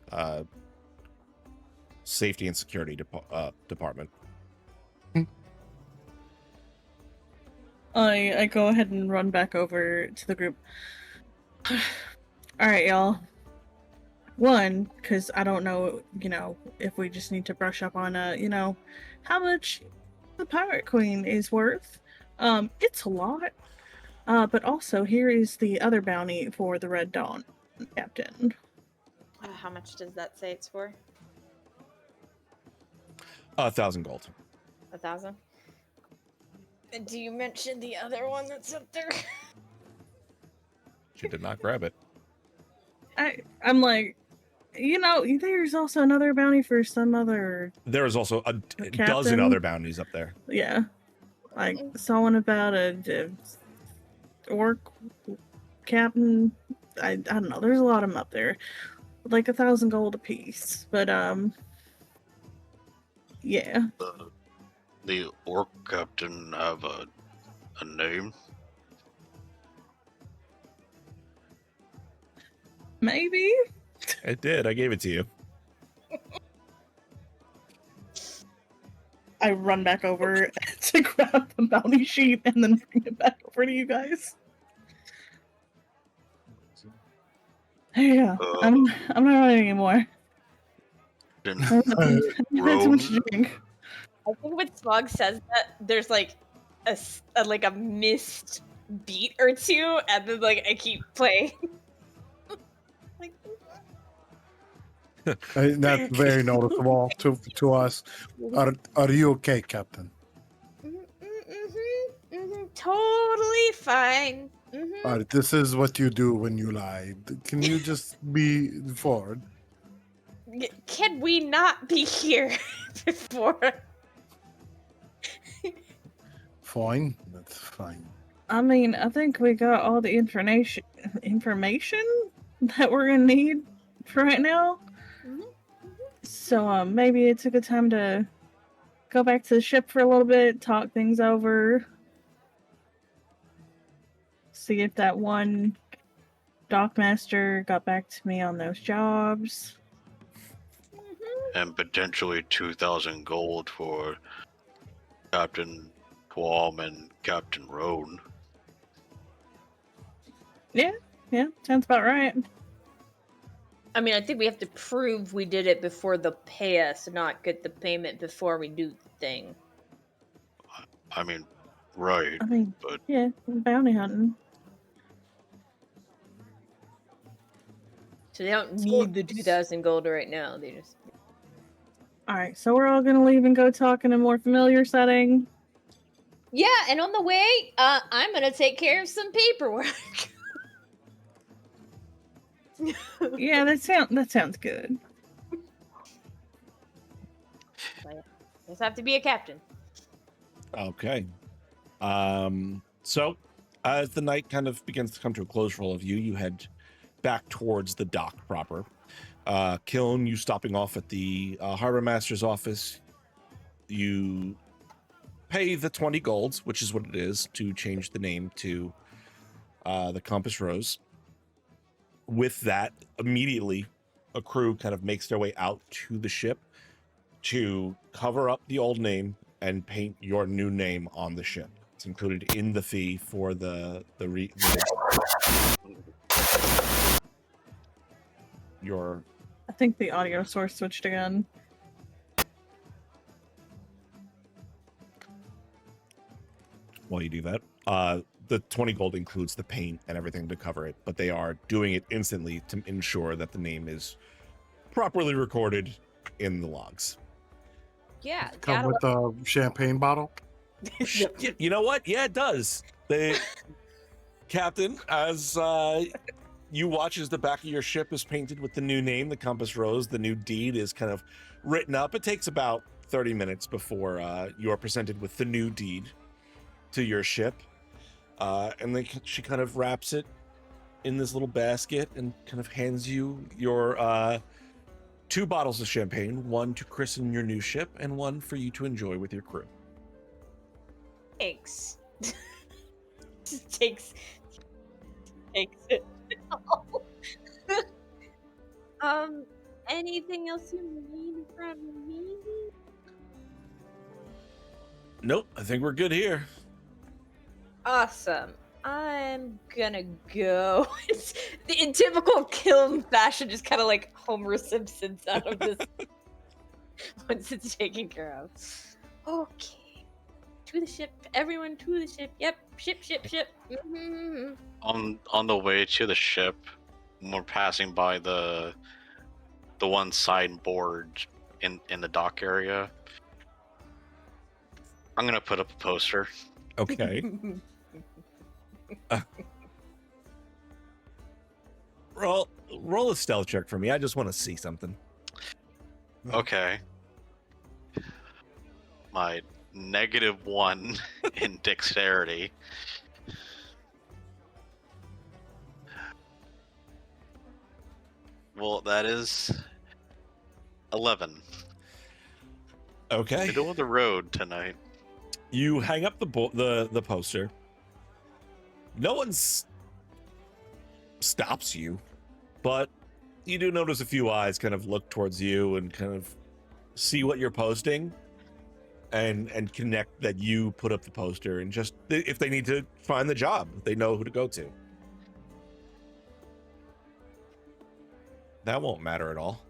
Safety and Security Department. I go ahead and run back over to the group. Alright, y'all. One, because I don't know, if we just need to brush up on, how much the Pirate Queen is worth. It's a lot. But also, here is the other bounty for the Red Dawn captain. How much does that say it's for? 1,000 gold. 1,000? And do you mention the other one that's up there? She did not grab it. I'm like, there's also another bounty for some other... There is also a captain. dozen other bounties up there. Yeah. I saw one about a orc captain. I don't know. There's a lot of them up there. Like 1,000 gold apiece. But, yeah. The orc captain have a name? Maybe? It did. I gave it to you. I run back over to grab the bounty sheet and then bring it back over to you guys. Yeah, I'm not running anymore. I've had too much to drink. I think when Smog says that, there's like a missed beat or two, and then I keep playing. That's very noticeable to us. Are you okay, Captain? Totally fine. All right, this is what you do when you lie. Can you just be forward? Can we not be here before? Fine, that's fine. I mean, I think we got all the information that we're gonna need for right now. So maybe it's a good time to go back to the ship for a little bit, talk things over, see if that one dockmaster got back to me on those jobs. And potentially 2,000 gold for Captain Qualm and Captain Roan. Yeah, sounds about right. I mean, I think we have to prove we did it before they'll pay us, not get the payment before we do the thing. I mean, Right, I mean, but yeah, bounty hunting. So they don't need the 2,000 gold right now. They just. All right, so we're all gonna leave and go talk in a more familiar setting. Yeah, and on the way, I'm gonna take care of some paperwork. Yeah, that sounds good. Just have to be a captain. Okay. So as the night kind of begins to come to a close for all of you, you head back towards the dock proper. Kiln, you stopping off at the harbor master's office. You pay the 20 golds, which is what it is, to change the name to the Compass Rose. With that, immediately a crew kind of makes their way out to the ship to cover up the old name and paint your new name on the ship. It's included in the fee for your. I think the audio source switched again. While you do that, the 20 gold includes the paint and everything to cover it, but they are doing it instantly to ensure that the name is properly recorded in the logs. Yeah, Come with a champagne bottle. You know what? Yeah, it does. The captain, as you watch as the back of your ship is painted with the new name, the Compass Rose, the new deed is kind of written up. It takes about 30 minutes before you're presented with the new deed to your ship. And then she kind of wraps it in this little basket and kind of hands you your 2 bottles of champagne, one to christen your new ship and one for you to enjoy with your crew. Thanks. Just takes it. Anything else you need from me? Nope, I think we're good here. Awesome. I'm gonna go. It's in typical Kiln fashion, just kind of like Homer Simpson's out of this once it's taken care of. Okay. To the ship. Everyone to the ship. Yep. Ship. Mm-hmm. on the way to the ship, we're passing by the one signboard in the dock area. I'm gonna put up a poster. Okay. Roll a stealth check for me. I just want to see something. Okay. My -1 in dexterity. Well, that is 11. Okay. Middle of the road tonight. You hang up the poster. No one stops you, but you do notice a few eyes kind of look towards you and kind of see what you're posting and connect that you put up the poster, and just if they need to find the job, they know who to go to. That won't matter at all.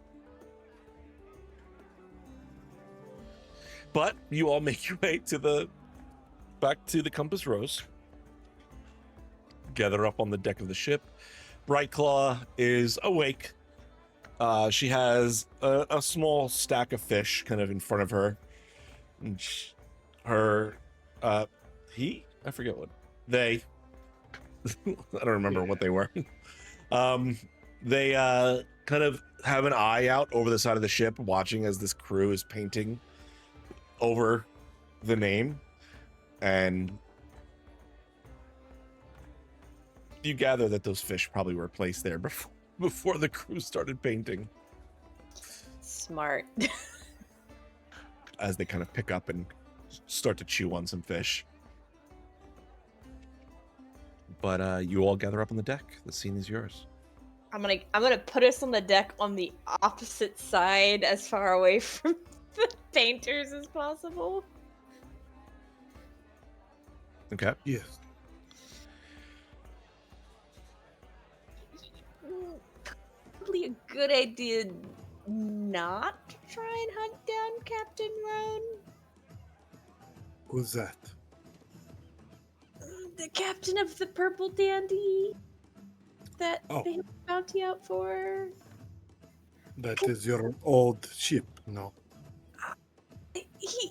But you all make your way back to the Compass Rose. Gather up on the deck of the ship. Brightclaw is awake. She has a small stack of fish kind of in front of her. And I forget what they. I don't remember what they were. They kind of have an eye out over the side of the ship, watching as this crew is painting over the name, and you gather that those fish probably were placed there before the crew started painting. Smart. As they kind of pick up and start to chew on some fish. But you all gather up on the deck. The scene is yours. I'm gonna put us on the deck on the opposite side, as far away from the painters as possible. Okay. Yes. Probably a good idea not to try and hunt down Captain Roan. Who's that? the captain of the Purple Dandy that Oh. they have a bounty out for. That is your old ship, no?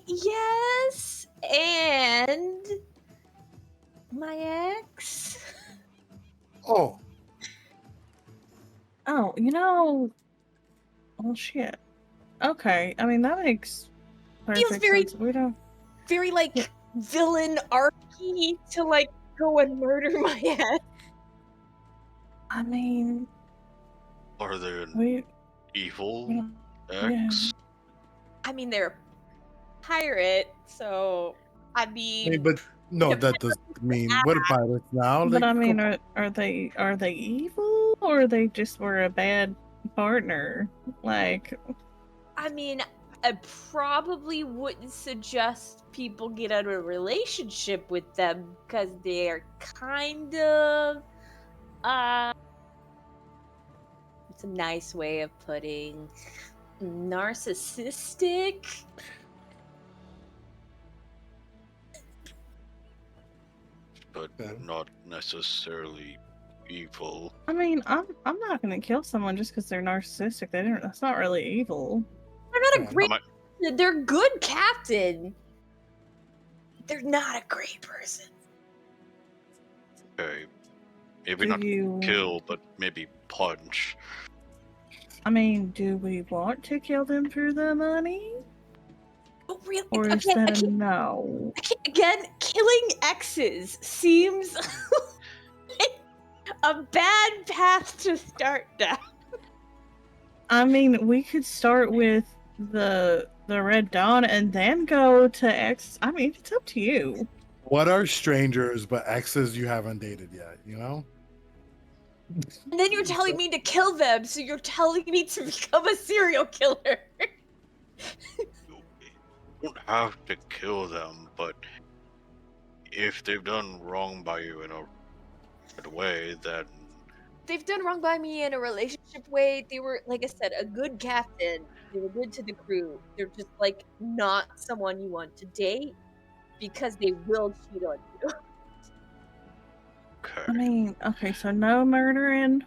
Yes, and my ex. Oh, Oh, well, shit. Okay, I mean, that makes perfect very- sense. We don't... Very like Yeah. villain archy to like go and murder my ex. I mean, Are there an we evil don't... X? I mean, they're a pirate, so I mean, hey, but no, that doesn't mean we're pirates now. But like, I mean, come- are they evil, or they just were a bad partner? Like, I mean, I probably wouldn't suggest people get out of a relationship with them because they're kind of it's a nice way of putting narcissistic. But Yeah. not necessarily evil. I mean, I'm not gonna kill someone just because they're narcissistic. That's not really evil. They're not Yeah. a great. Am I- They're good captain. They're not a great person. Okay. Maybe Do not you? kill, but maybe punch. I mean, do we want to kill them for the money, But really, or is again, that a no? again, killing exes seems like a bad path to start down. I mean, we could start with the Red Dawn and then go to X. I mean, it's up to you. what are strangers but exes you haven't dated yet? You know? And then you're telling me to kill them, so you're telling me to become a serial killer. You don't have to kill them, but if they've done wrong by you in a right way, then They've done wrong by me in a relationship way. They were, like I said, a good captain. They were good to the crew. They're just like not someone you want to date because they will cheat on you. okay. I mean, okay, so no murdering.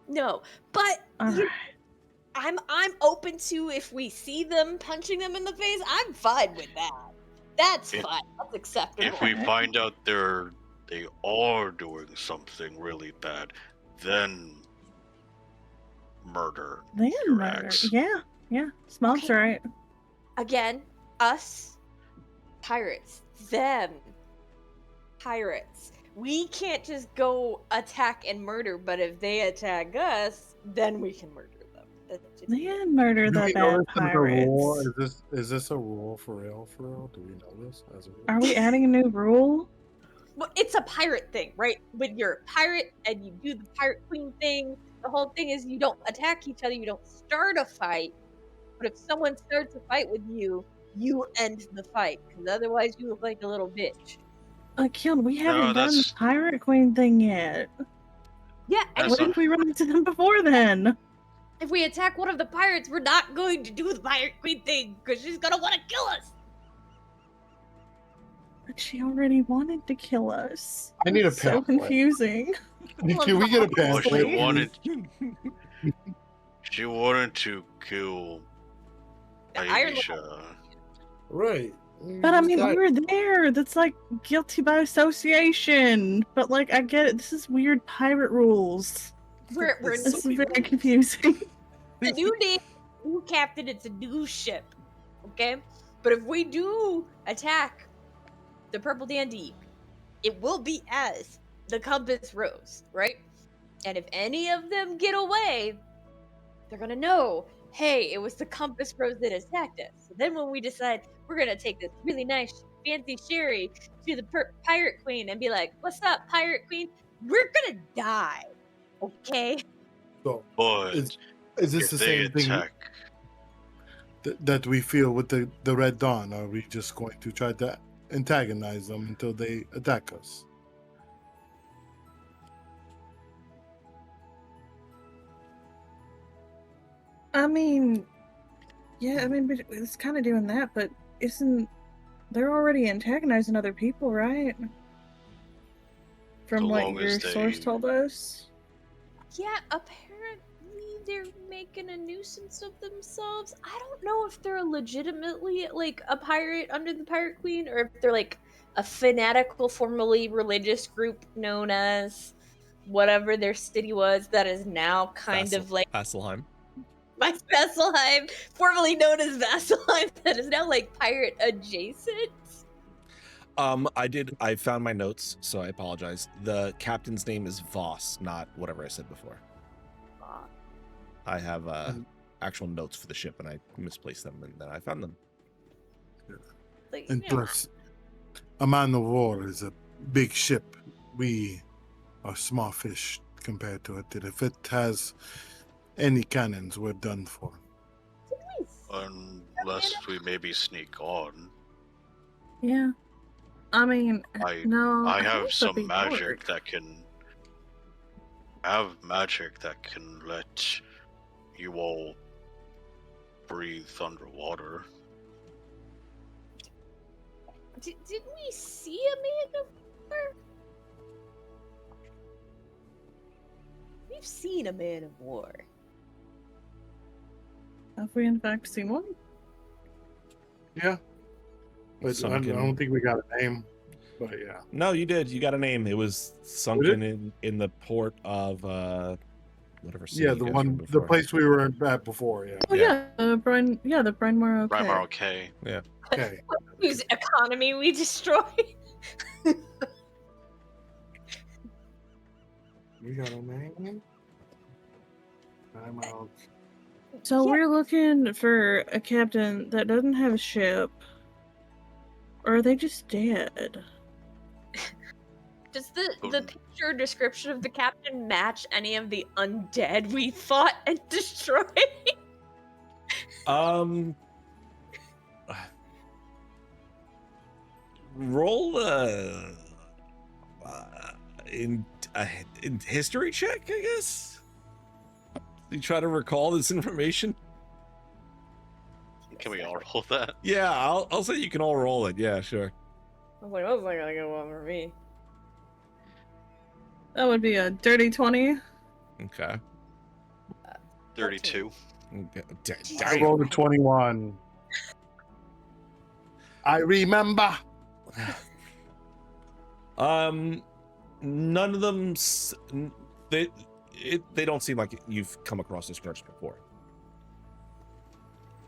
No, but Alright. I'm open to if we see them punching them in the face. I'm fine with that. That's If- fine. That's acceptable. If we find out they are doing something really bad, then murder Then your murder. ex. Yeah. Smog's Okay. right. Again, us pirates, them pirates. We can't just go attack and murder, but if they attack us, then we can murder them. That's just Then murder Do the we know bad this is a rule? pirates. Is this a rule for real? For real? Do we know this as a rule? Are we adding a new rule? Well, it's a pirate thing, right? When you're a pirate and you do the pirate queen thing, the whole thing is you don't attack each other, you don't start a fight. But if someone starts a fight with you, you end the fight, because otherwise you look like a little bitch. Kill, we haven't done the that's- pirate queen thing yet. Yeah, and That's What not- if we run into them before then? if we attack one of the pirates, we're not going to do the pirate queen thing, because she's gonna want to kill us. But she already wanted to kill us. I need a So pamphlet. confusing. Can we get a Well, she pamphlet? wanted to kill The Iron Aisha. Right. But I mean, we were there. That's like guilty by association. But like, I get it. This is weird pirate rules. We're This is very confusing. a new name, new captain, it's a new ship. Okay? But if we do attack the Purple Dandy, it will be as the Compass Rose, right? And if any of them get away, they're gonna know, hey, it was the Compass Rose that attacked us. So then when we decide we're gonna take this really nice fancy sherry to the Pirate Queen and be like, what's up, Pirate Queen? We're gonna die. Okay? So, But is this if the they same thing attack, that we feel with the Red Dawn? Are we just going to try to antagonize them until they attack us? I mean, yeah, I mean, but it's kind of doing that, but they're already antagonizing other people, right? from So what long your as source they- told us. Yeah, apparently they're making a nuisance of themselves. I don't know if they're legitimately like a pirate under the Pirate Queen, or if they're like a fanatical, formerly religious group known as whatever their city was that is now kind of like Vasselheim. my Vasselheim, formerly known as Vasselheim, that is now like pirate adjacent. I found my notes, so I apologize. The captain's name is Voss, not whatever I said before. I have actual notes for the ship, and I misplaced them, and then I found them. Like, And yeah. plus, a man of war is a big ship. We are small fish compared to it. If it has any cannons, we're done for. Unless we maybe sneak on. Yeah. I mean, I no. I think have that'd some be magic hard. that can let you all breathe underwater. Didn't we see a man of war? We've seen a man of war. Have we in fact seen one? Yeah. But I Sunken. don't think we got a name. But yeah. No, you did. You got a name. It was sunken in the port of whatever city. Yeah, you the guys one, were the before. place we were at before. Yeah. Oh Yeah. yeah, Brian. Yeah, the Brian Morrow. Primaril K. Okay. Whose economy we destroyed. We got a name. I'm out. So Yeah. we're looking for a captain that doesn't have a ship, or are they just dead? Does the picture description of the captain match any of the undead we fought and destroyed? Roll in history check, I guess. You try to recall this information. Can we all roll that? Yeah, I'll say you can all roll it. Yeah, sure. Oh, wait, I was like, I one for me. That would be a dirty 20. Okay. 32. I rolled a 21. I remember. None of them. They don't seem like you've come across this person before.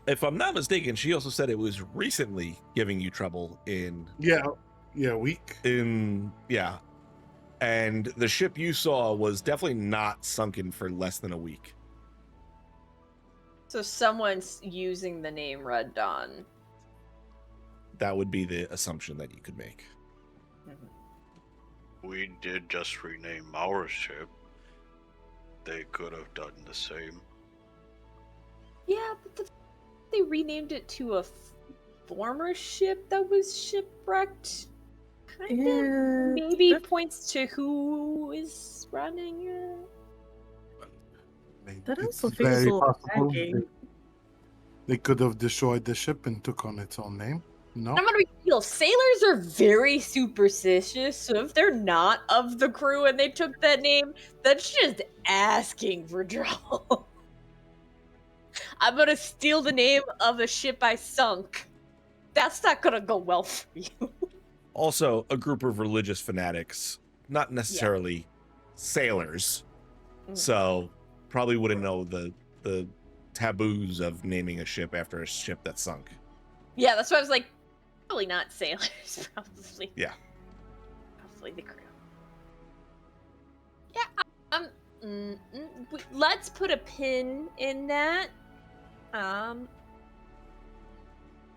If I'm not mistaken, she also said it was recently giving you trouble in. Yeah, week. Yeah, and the ship you saw was definitely not sunken for less than a week. So someone's using the name Red Dawn. That would be the assumption that you could make. We did just rename our ship. They could have done the same. Yeah, but they renamed it to a former ship that was shipwrecked. Kind of maybe points to who is running it. That It's also feels a very little possible. tacky. They could have destroyed the ship and took on its own name. No. I'm gonna be real. Sailors are very superstitious, so if they're not of the crew and they took that name, that's just asking for trouble. I'm gonna steal the name of a ship I sunk. That's not gonna go well for you. Also, a group of religious fanatics, not necessarily sailors, so probably wouldn't know the taboos of naming a ship after a ship that sunk. Yeah, that's why I was like, probably not sailors. Probably. Yeah. Probably the crew. Yeah. Let's put a pin in that.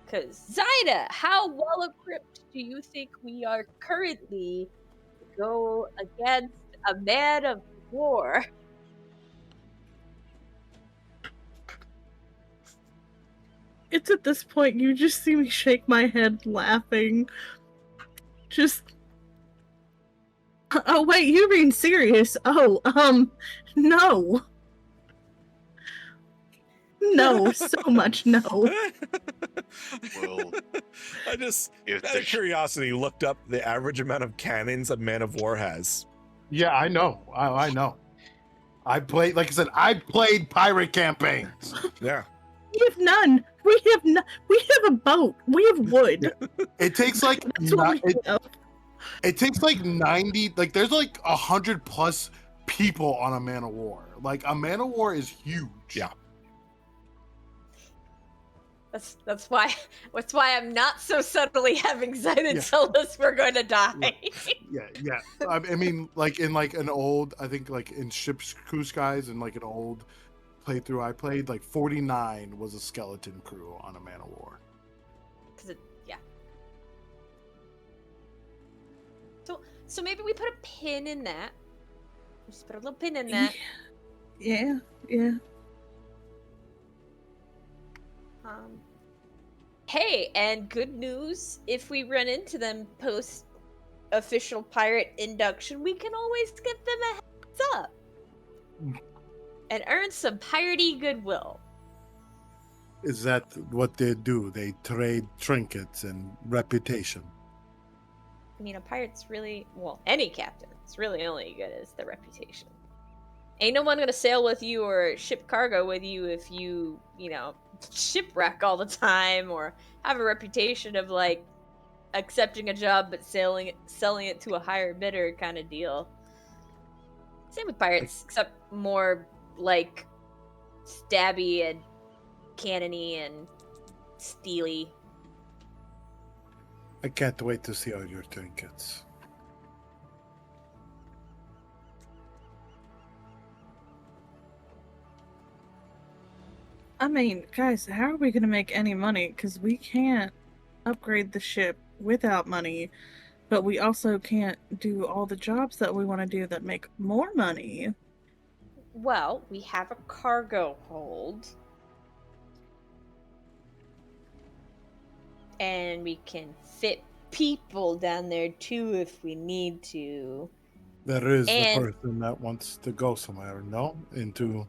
Because Zyda, how well equipped do you think we are currently to go against a man of war? It's at this point you just see me shake my head laughing. Just oh wait, you're being serious. Oh, no. No, so much no. Well, I just, if out the of curiosity, looked up the average amount of cannons a man of war has. Yeah, I know. I know. I played, like I said, I played pirate campaigns. Yeah. We have none. We have no. We have a boat. We have wood. It takes like That's what we have. it takes like 90, like there's like 100 plus people on a man of war. Like a man of war is huge. Yeah. That's why I'm not so subtly having Zided Yeah. tell us we're going to die. Yeah. I mean, like in like an old, I think like in Ship's Crew Skies and like an old playthrough I played, like 49 was a skeleton crew on a man of war. Yeah. So maybe we put a pin in that. Just put a little pin in that. Yeah. Hey, and good news, if we run into them post official pirate induction, we can always give them a heads up and earn some piratey goodwill. Is that what they do? They trade trinkets and reputation. I mean, a pirate's really, well, any captain is really only good as their reputation. Ain't no one gonna sail with you or ship cargo with you if you shipwreck all the time or have a reputation of like accepting a job but selling it to a higher bidder kind of deal. Same with pirates, except more like stabby and cannony and steely. I can't wait to see all your trinkets. I mean, guys, how are we gonna make any money? Because we can't upgrade the ship without money, but we also can't do all the jobs that we want to do that make more money. Well, we have a cargo hold. And we can fit people down there too if we need to. There is And- the person that wants to go somewhere, no? Into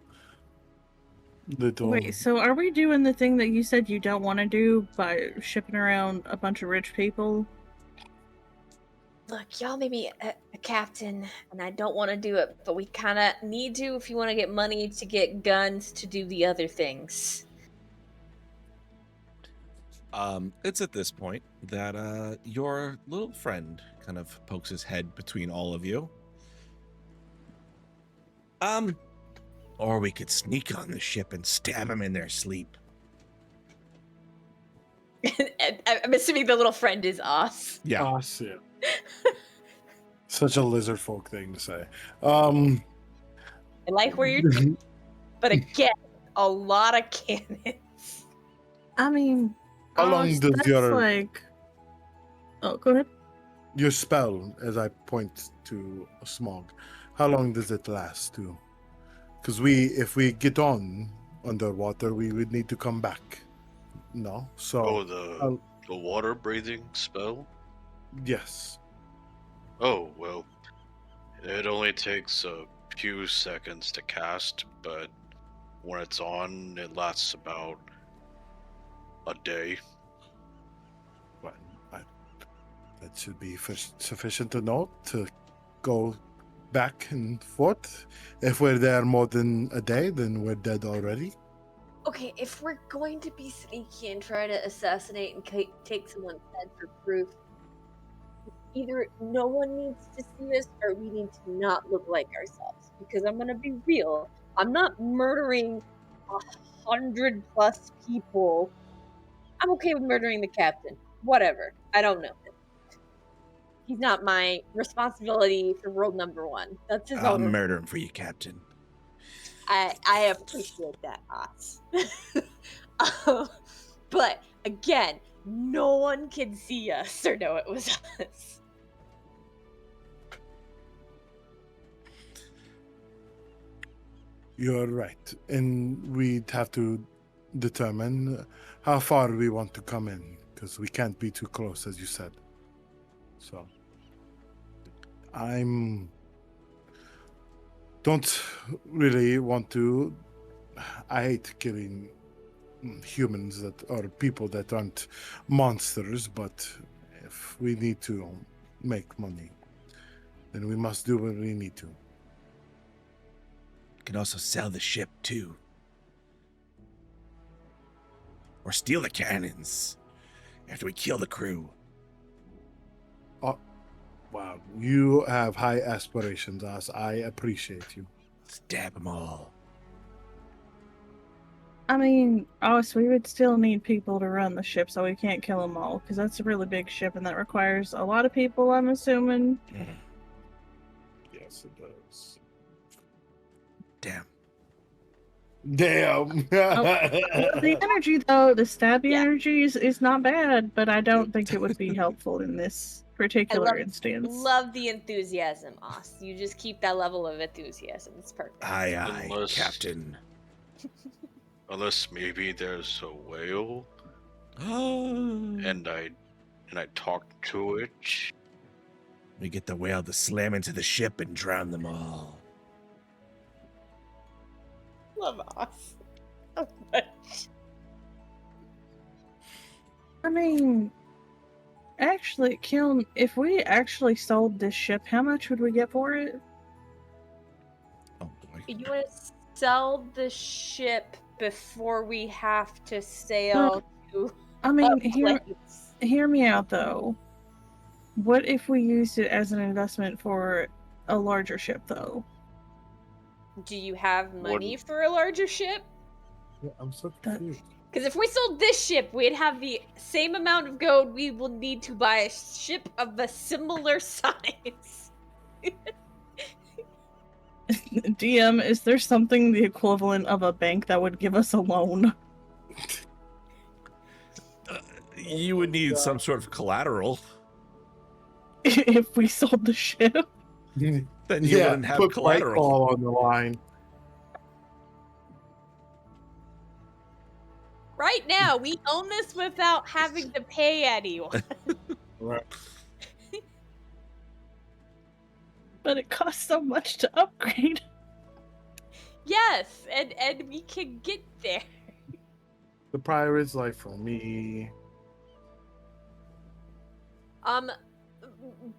little... Wait, so are we doing the thing that you said you don't want to do by shipping around a bunch of rich people? Look, y'all made me a captain, and I don't want to do it, but we kind of need to if you want to get money to get guns to do the other things. It's at this point that your little friend kind of pokes his head between all of you. Or we could sneak on the ship and stab him in their sleep. And I'm assuming the little friend is us. Yeah. Us, yeah. Such a lizard folk thing to say. I like where you're but again, a lot of cannons. I mean, How long does that's your like... Oh, go ahead. your spell, as I point to Smog, how long does it last too? Because if we get on underwater, we would need to come back. No, so Oh, the water breathing spell? yes. Oh, well, it only takes a few seconds to cast, but when it's on, it lasts about a day. Well, that should be sufficient to know to go back and forth. If we're there more than a day, then we're dead already. Okay, if we're going to be sneaky and try to assassinate and take someone's head for proof, either no one needs to see us or we need to not look like ourselves. Because I'm gonna be real, I'm not murdering 100+ people. I'm okay with murdering the captain. Whatever. I don't know. He's not my responsibility for world number 1. That's his I'll own. murder him for you, Captain. I appreciate that, Oz. But again, no one can see us or know it was us. You're right. And we'd have to determine how far we want to come in, because we can't be too close, as you said. So, don't really want to. I hate killing humans that are people that aren't monsters, but if we need to make money, then we must do what we need to. Can also sell the ship too. Or steal the cannons after we kill the crew. Wow, you have high aspirations, Us. I appreciate you. Stab them all. I mean, us, we would still need people to run the ship, so we can't kill them all, because that's a really big ship, and that requires a lot of people, I'm assuming. Yes, it does. Damn. Damn. The energy, though, the stabby Yeah. energy is not bad, but I don't think it would be helpful in this particular instance. Love the enthusiasm, Oz. You just keep that level of enthusiasm. It's perfect. Aye, aye, Unless- Captain. Unless maybe there's a whale Oh. and I talked to it. We get the whale to slam into the ship and drown them all. Love Oz so much. I mean, actually, Kiln, if we actually sold this ship, how much would we get for it? Oh boy. You want to sell the ship before we have to sail to I mean, a place. hear me out, though. What if we used it as an investment for a larger ship, though? Do you have money Wouldn't- for a larger ship? Yeah, I'm so confused. Because if we sold this ship, we'd have the same amount of gold we will need to buy a ship of a similar size. DM, is there something the equivalent of a bank that would give us a loan? You would need some sort of collateral. If we sold the ship? Then you wouldn't have put collateral. All on the line. Right now, we own this without having to pay anyone. Right. But it costs so much to upgrade. Yes, and we can get there. The pirate's life for me.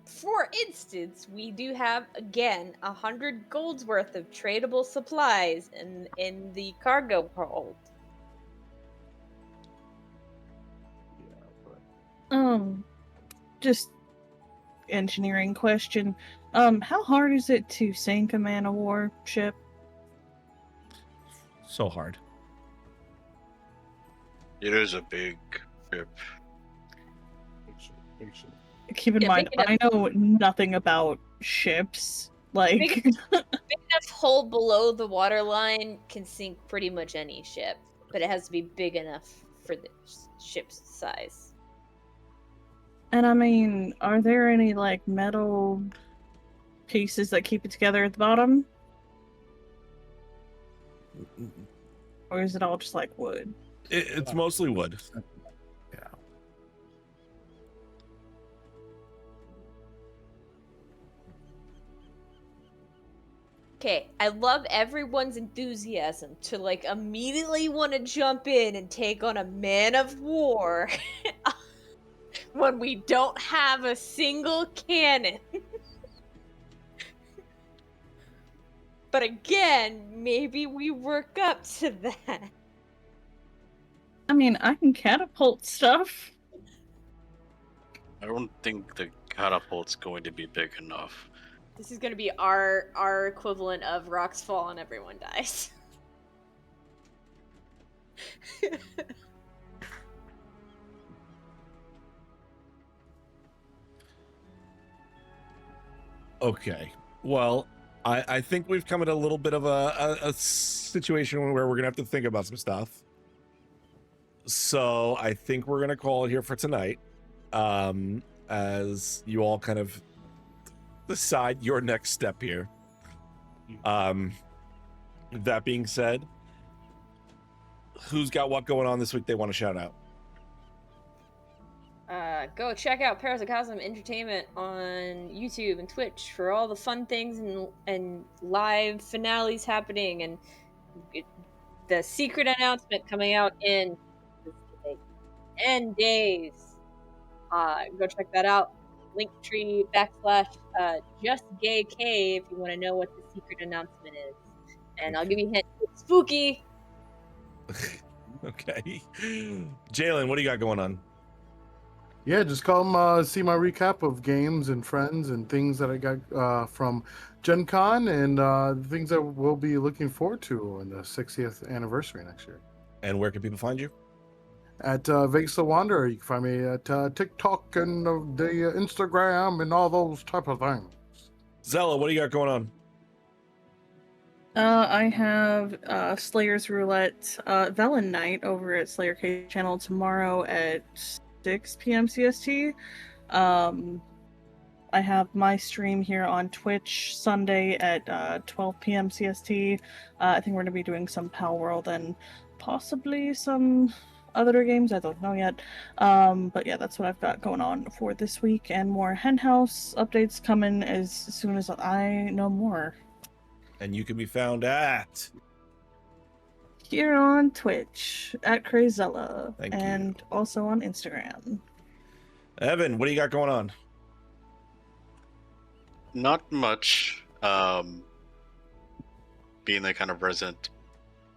For instance, we do have again 100 gold's worth of tradable supplies in the cargo hold. Just engineering question. How hard is it to sink a man-of-war ship? So hard. It is a big ship. Keep in Yeah, mind, big I know nothing about ships. Like, Big enough hole below the waterline can sink pretty much any ship, but it has to be big enough for the ship's size. and I mean, are there any, like, metal pieces that keep it together at the bottom? Or is it all just, like, wood? It's mostly wood. Yeah. Okay, I love everyone's enthusiasm to like immediately want to jump in and take on a man of war when we don't have a single cannon. But again, maybe we work up to that. I mean, I can catapult stuff. I don't think the catapult's going to be big enough. This is gonna be our equivalent of rocks fall and everyone dies. Okay. Well, I think we've come at a little bit of a situation where we're gonna have to think about some stuff. So I think we're gonna call it here for tonight. As you all kind of decide your next step here. That being said, who's got what going on this week they want to shout out? Go check out Parasocosm Entertainment on YouTube and Twitch for all the fun things and live finales happening, and the secret announcement coming out in 10 days. Go check that out. linktree /justgayk if you want to know what the secret announcement is. And I'll give you a hint. It's spooky. Okay. Jalen, what do you got going on? Yeah, just come see my recap of games and friends and things that I got from Gen Con and the things that we'll be looking forward to in the 60th anniversary next year. And where can people find you? At Vegas the Wanderer. You can find me at TikTok and the Instagram and all those type of things. Zella, what do you got going on? I have Slayer's Roulette Velen Night over at Slayer K channel tomorrow at 6 p.m. CST. I have my stream here on Twitch Sunday at 12 p.m. CST. I think we're going to be doing some Pal World and possibly some other games. I don't know yet. But yeah, that's what I've got going on for this week, and more Henhouse updates coming as soon as I know more. And you can be found at... Here on Twitch at Crazella. Thank and also on Instagram. Evan, what do you got going on? Not much. Being the kind of resident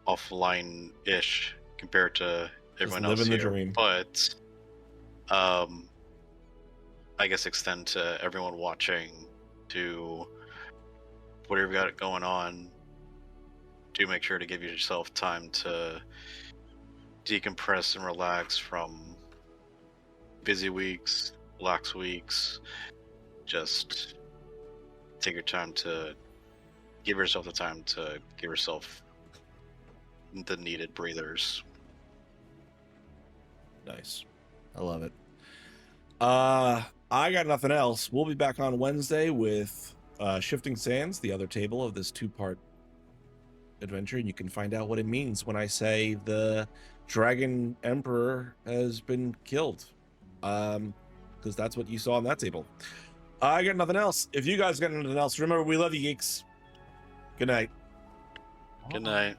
offline-ish compared to everyone else living the here. dream. But I guess extend to everyone watching to whatever you got going on. Do make sure to give yourself time to decompress and relax from busy weeks, lax weeks. Just take your time to give yourself the time to give yourself the needed breathers. Nice. I love it. I got nothing else. We'll be back on Wednesday with Shifting Sands, the other table of this 2-part adventure, and you can find out what it means when I say the Dragon Emperor has been killed. Because that's what you saw on that table. I got nothing else. If you guys got nothing else, remember, we love you, geeks. Good night. Good night.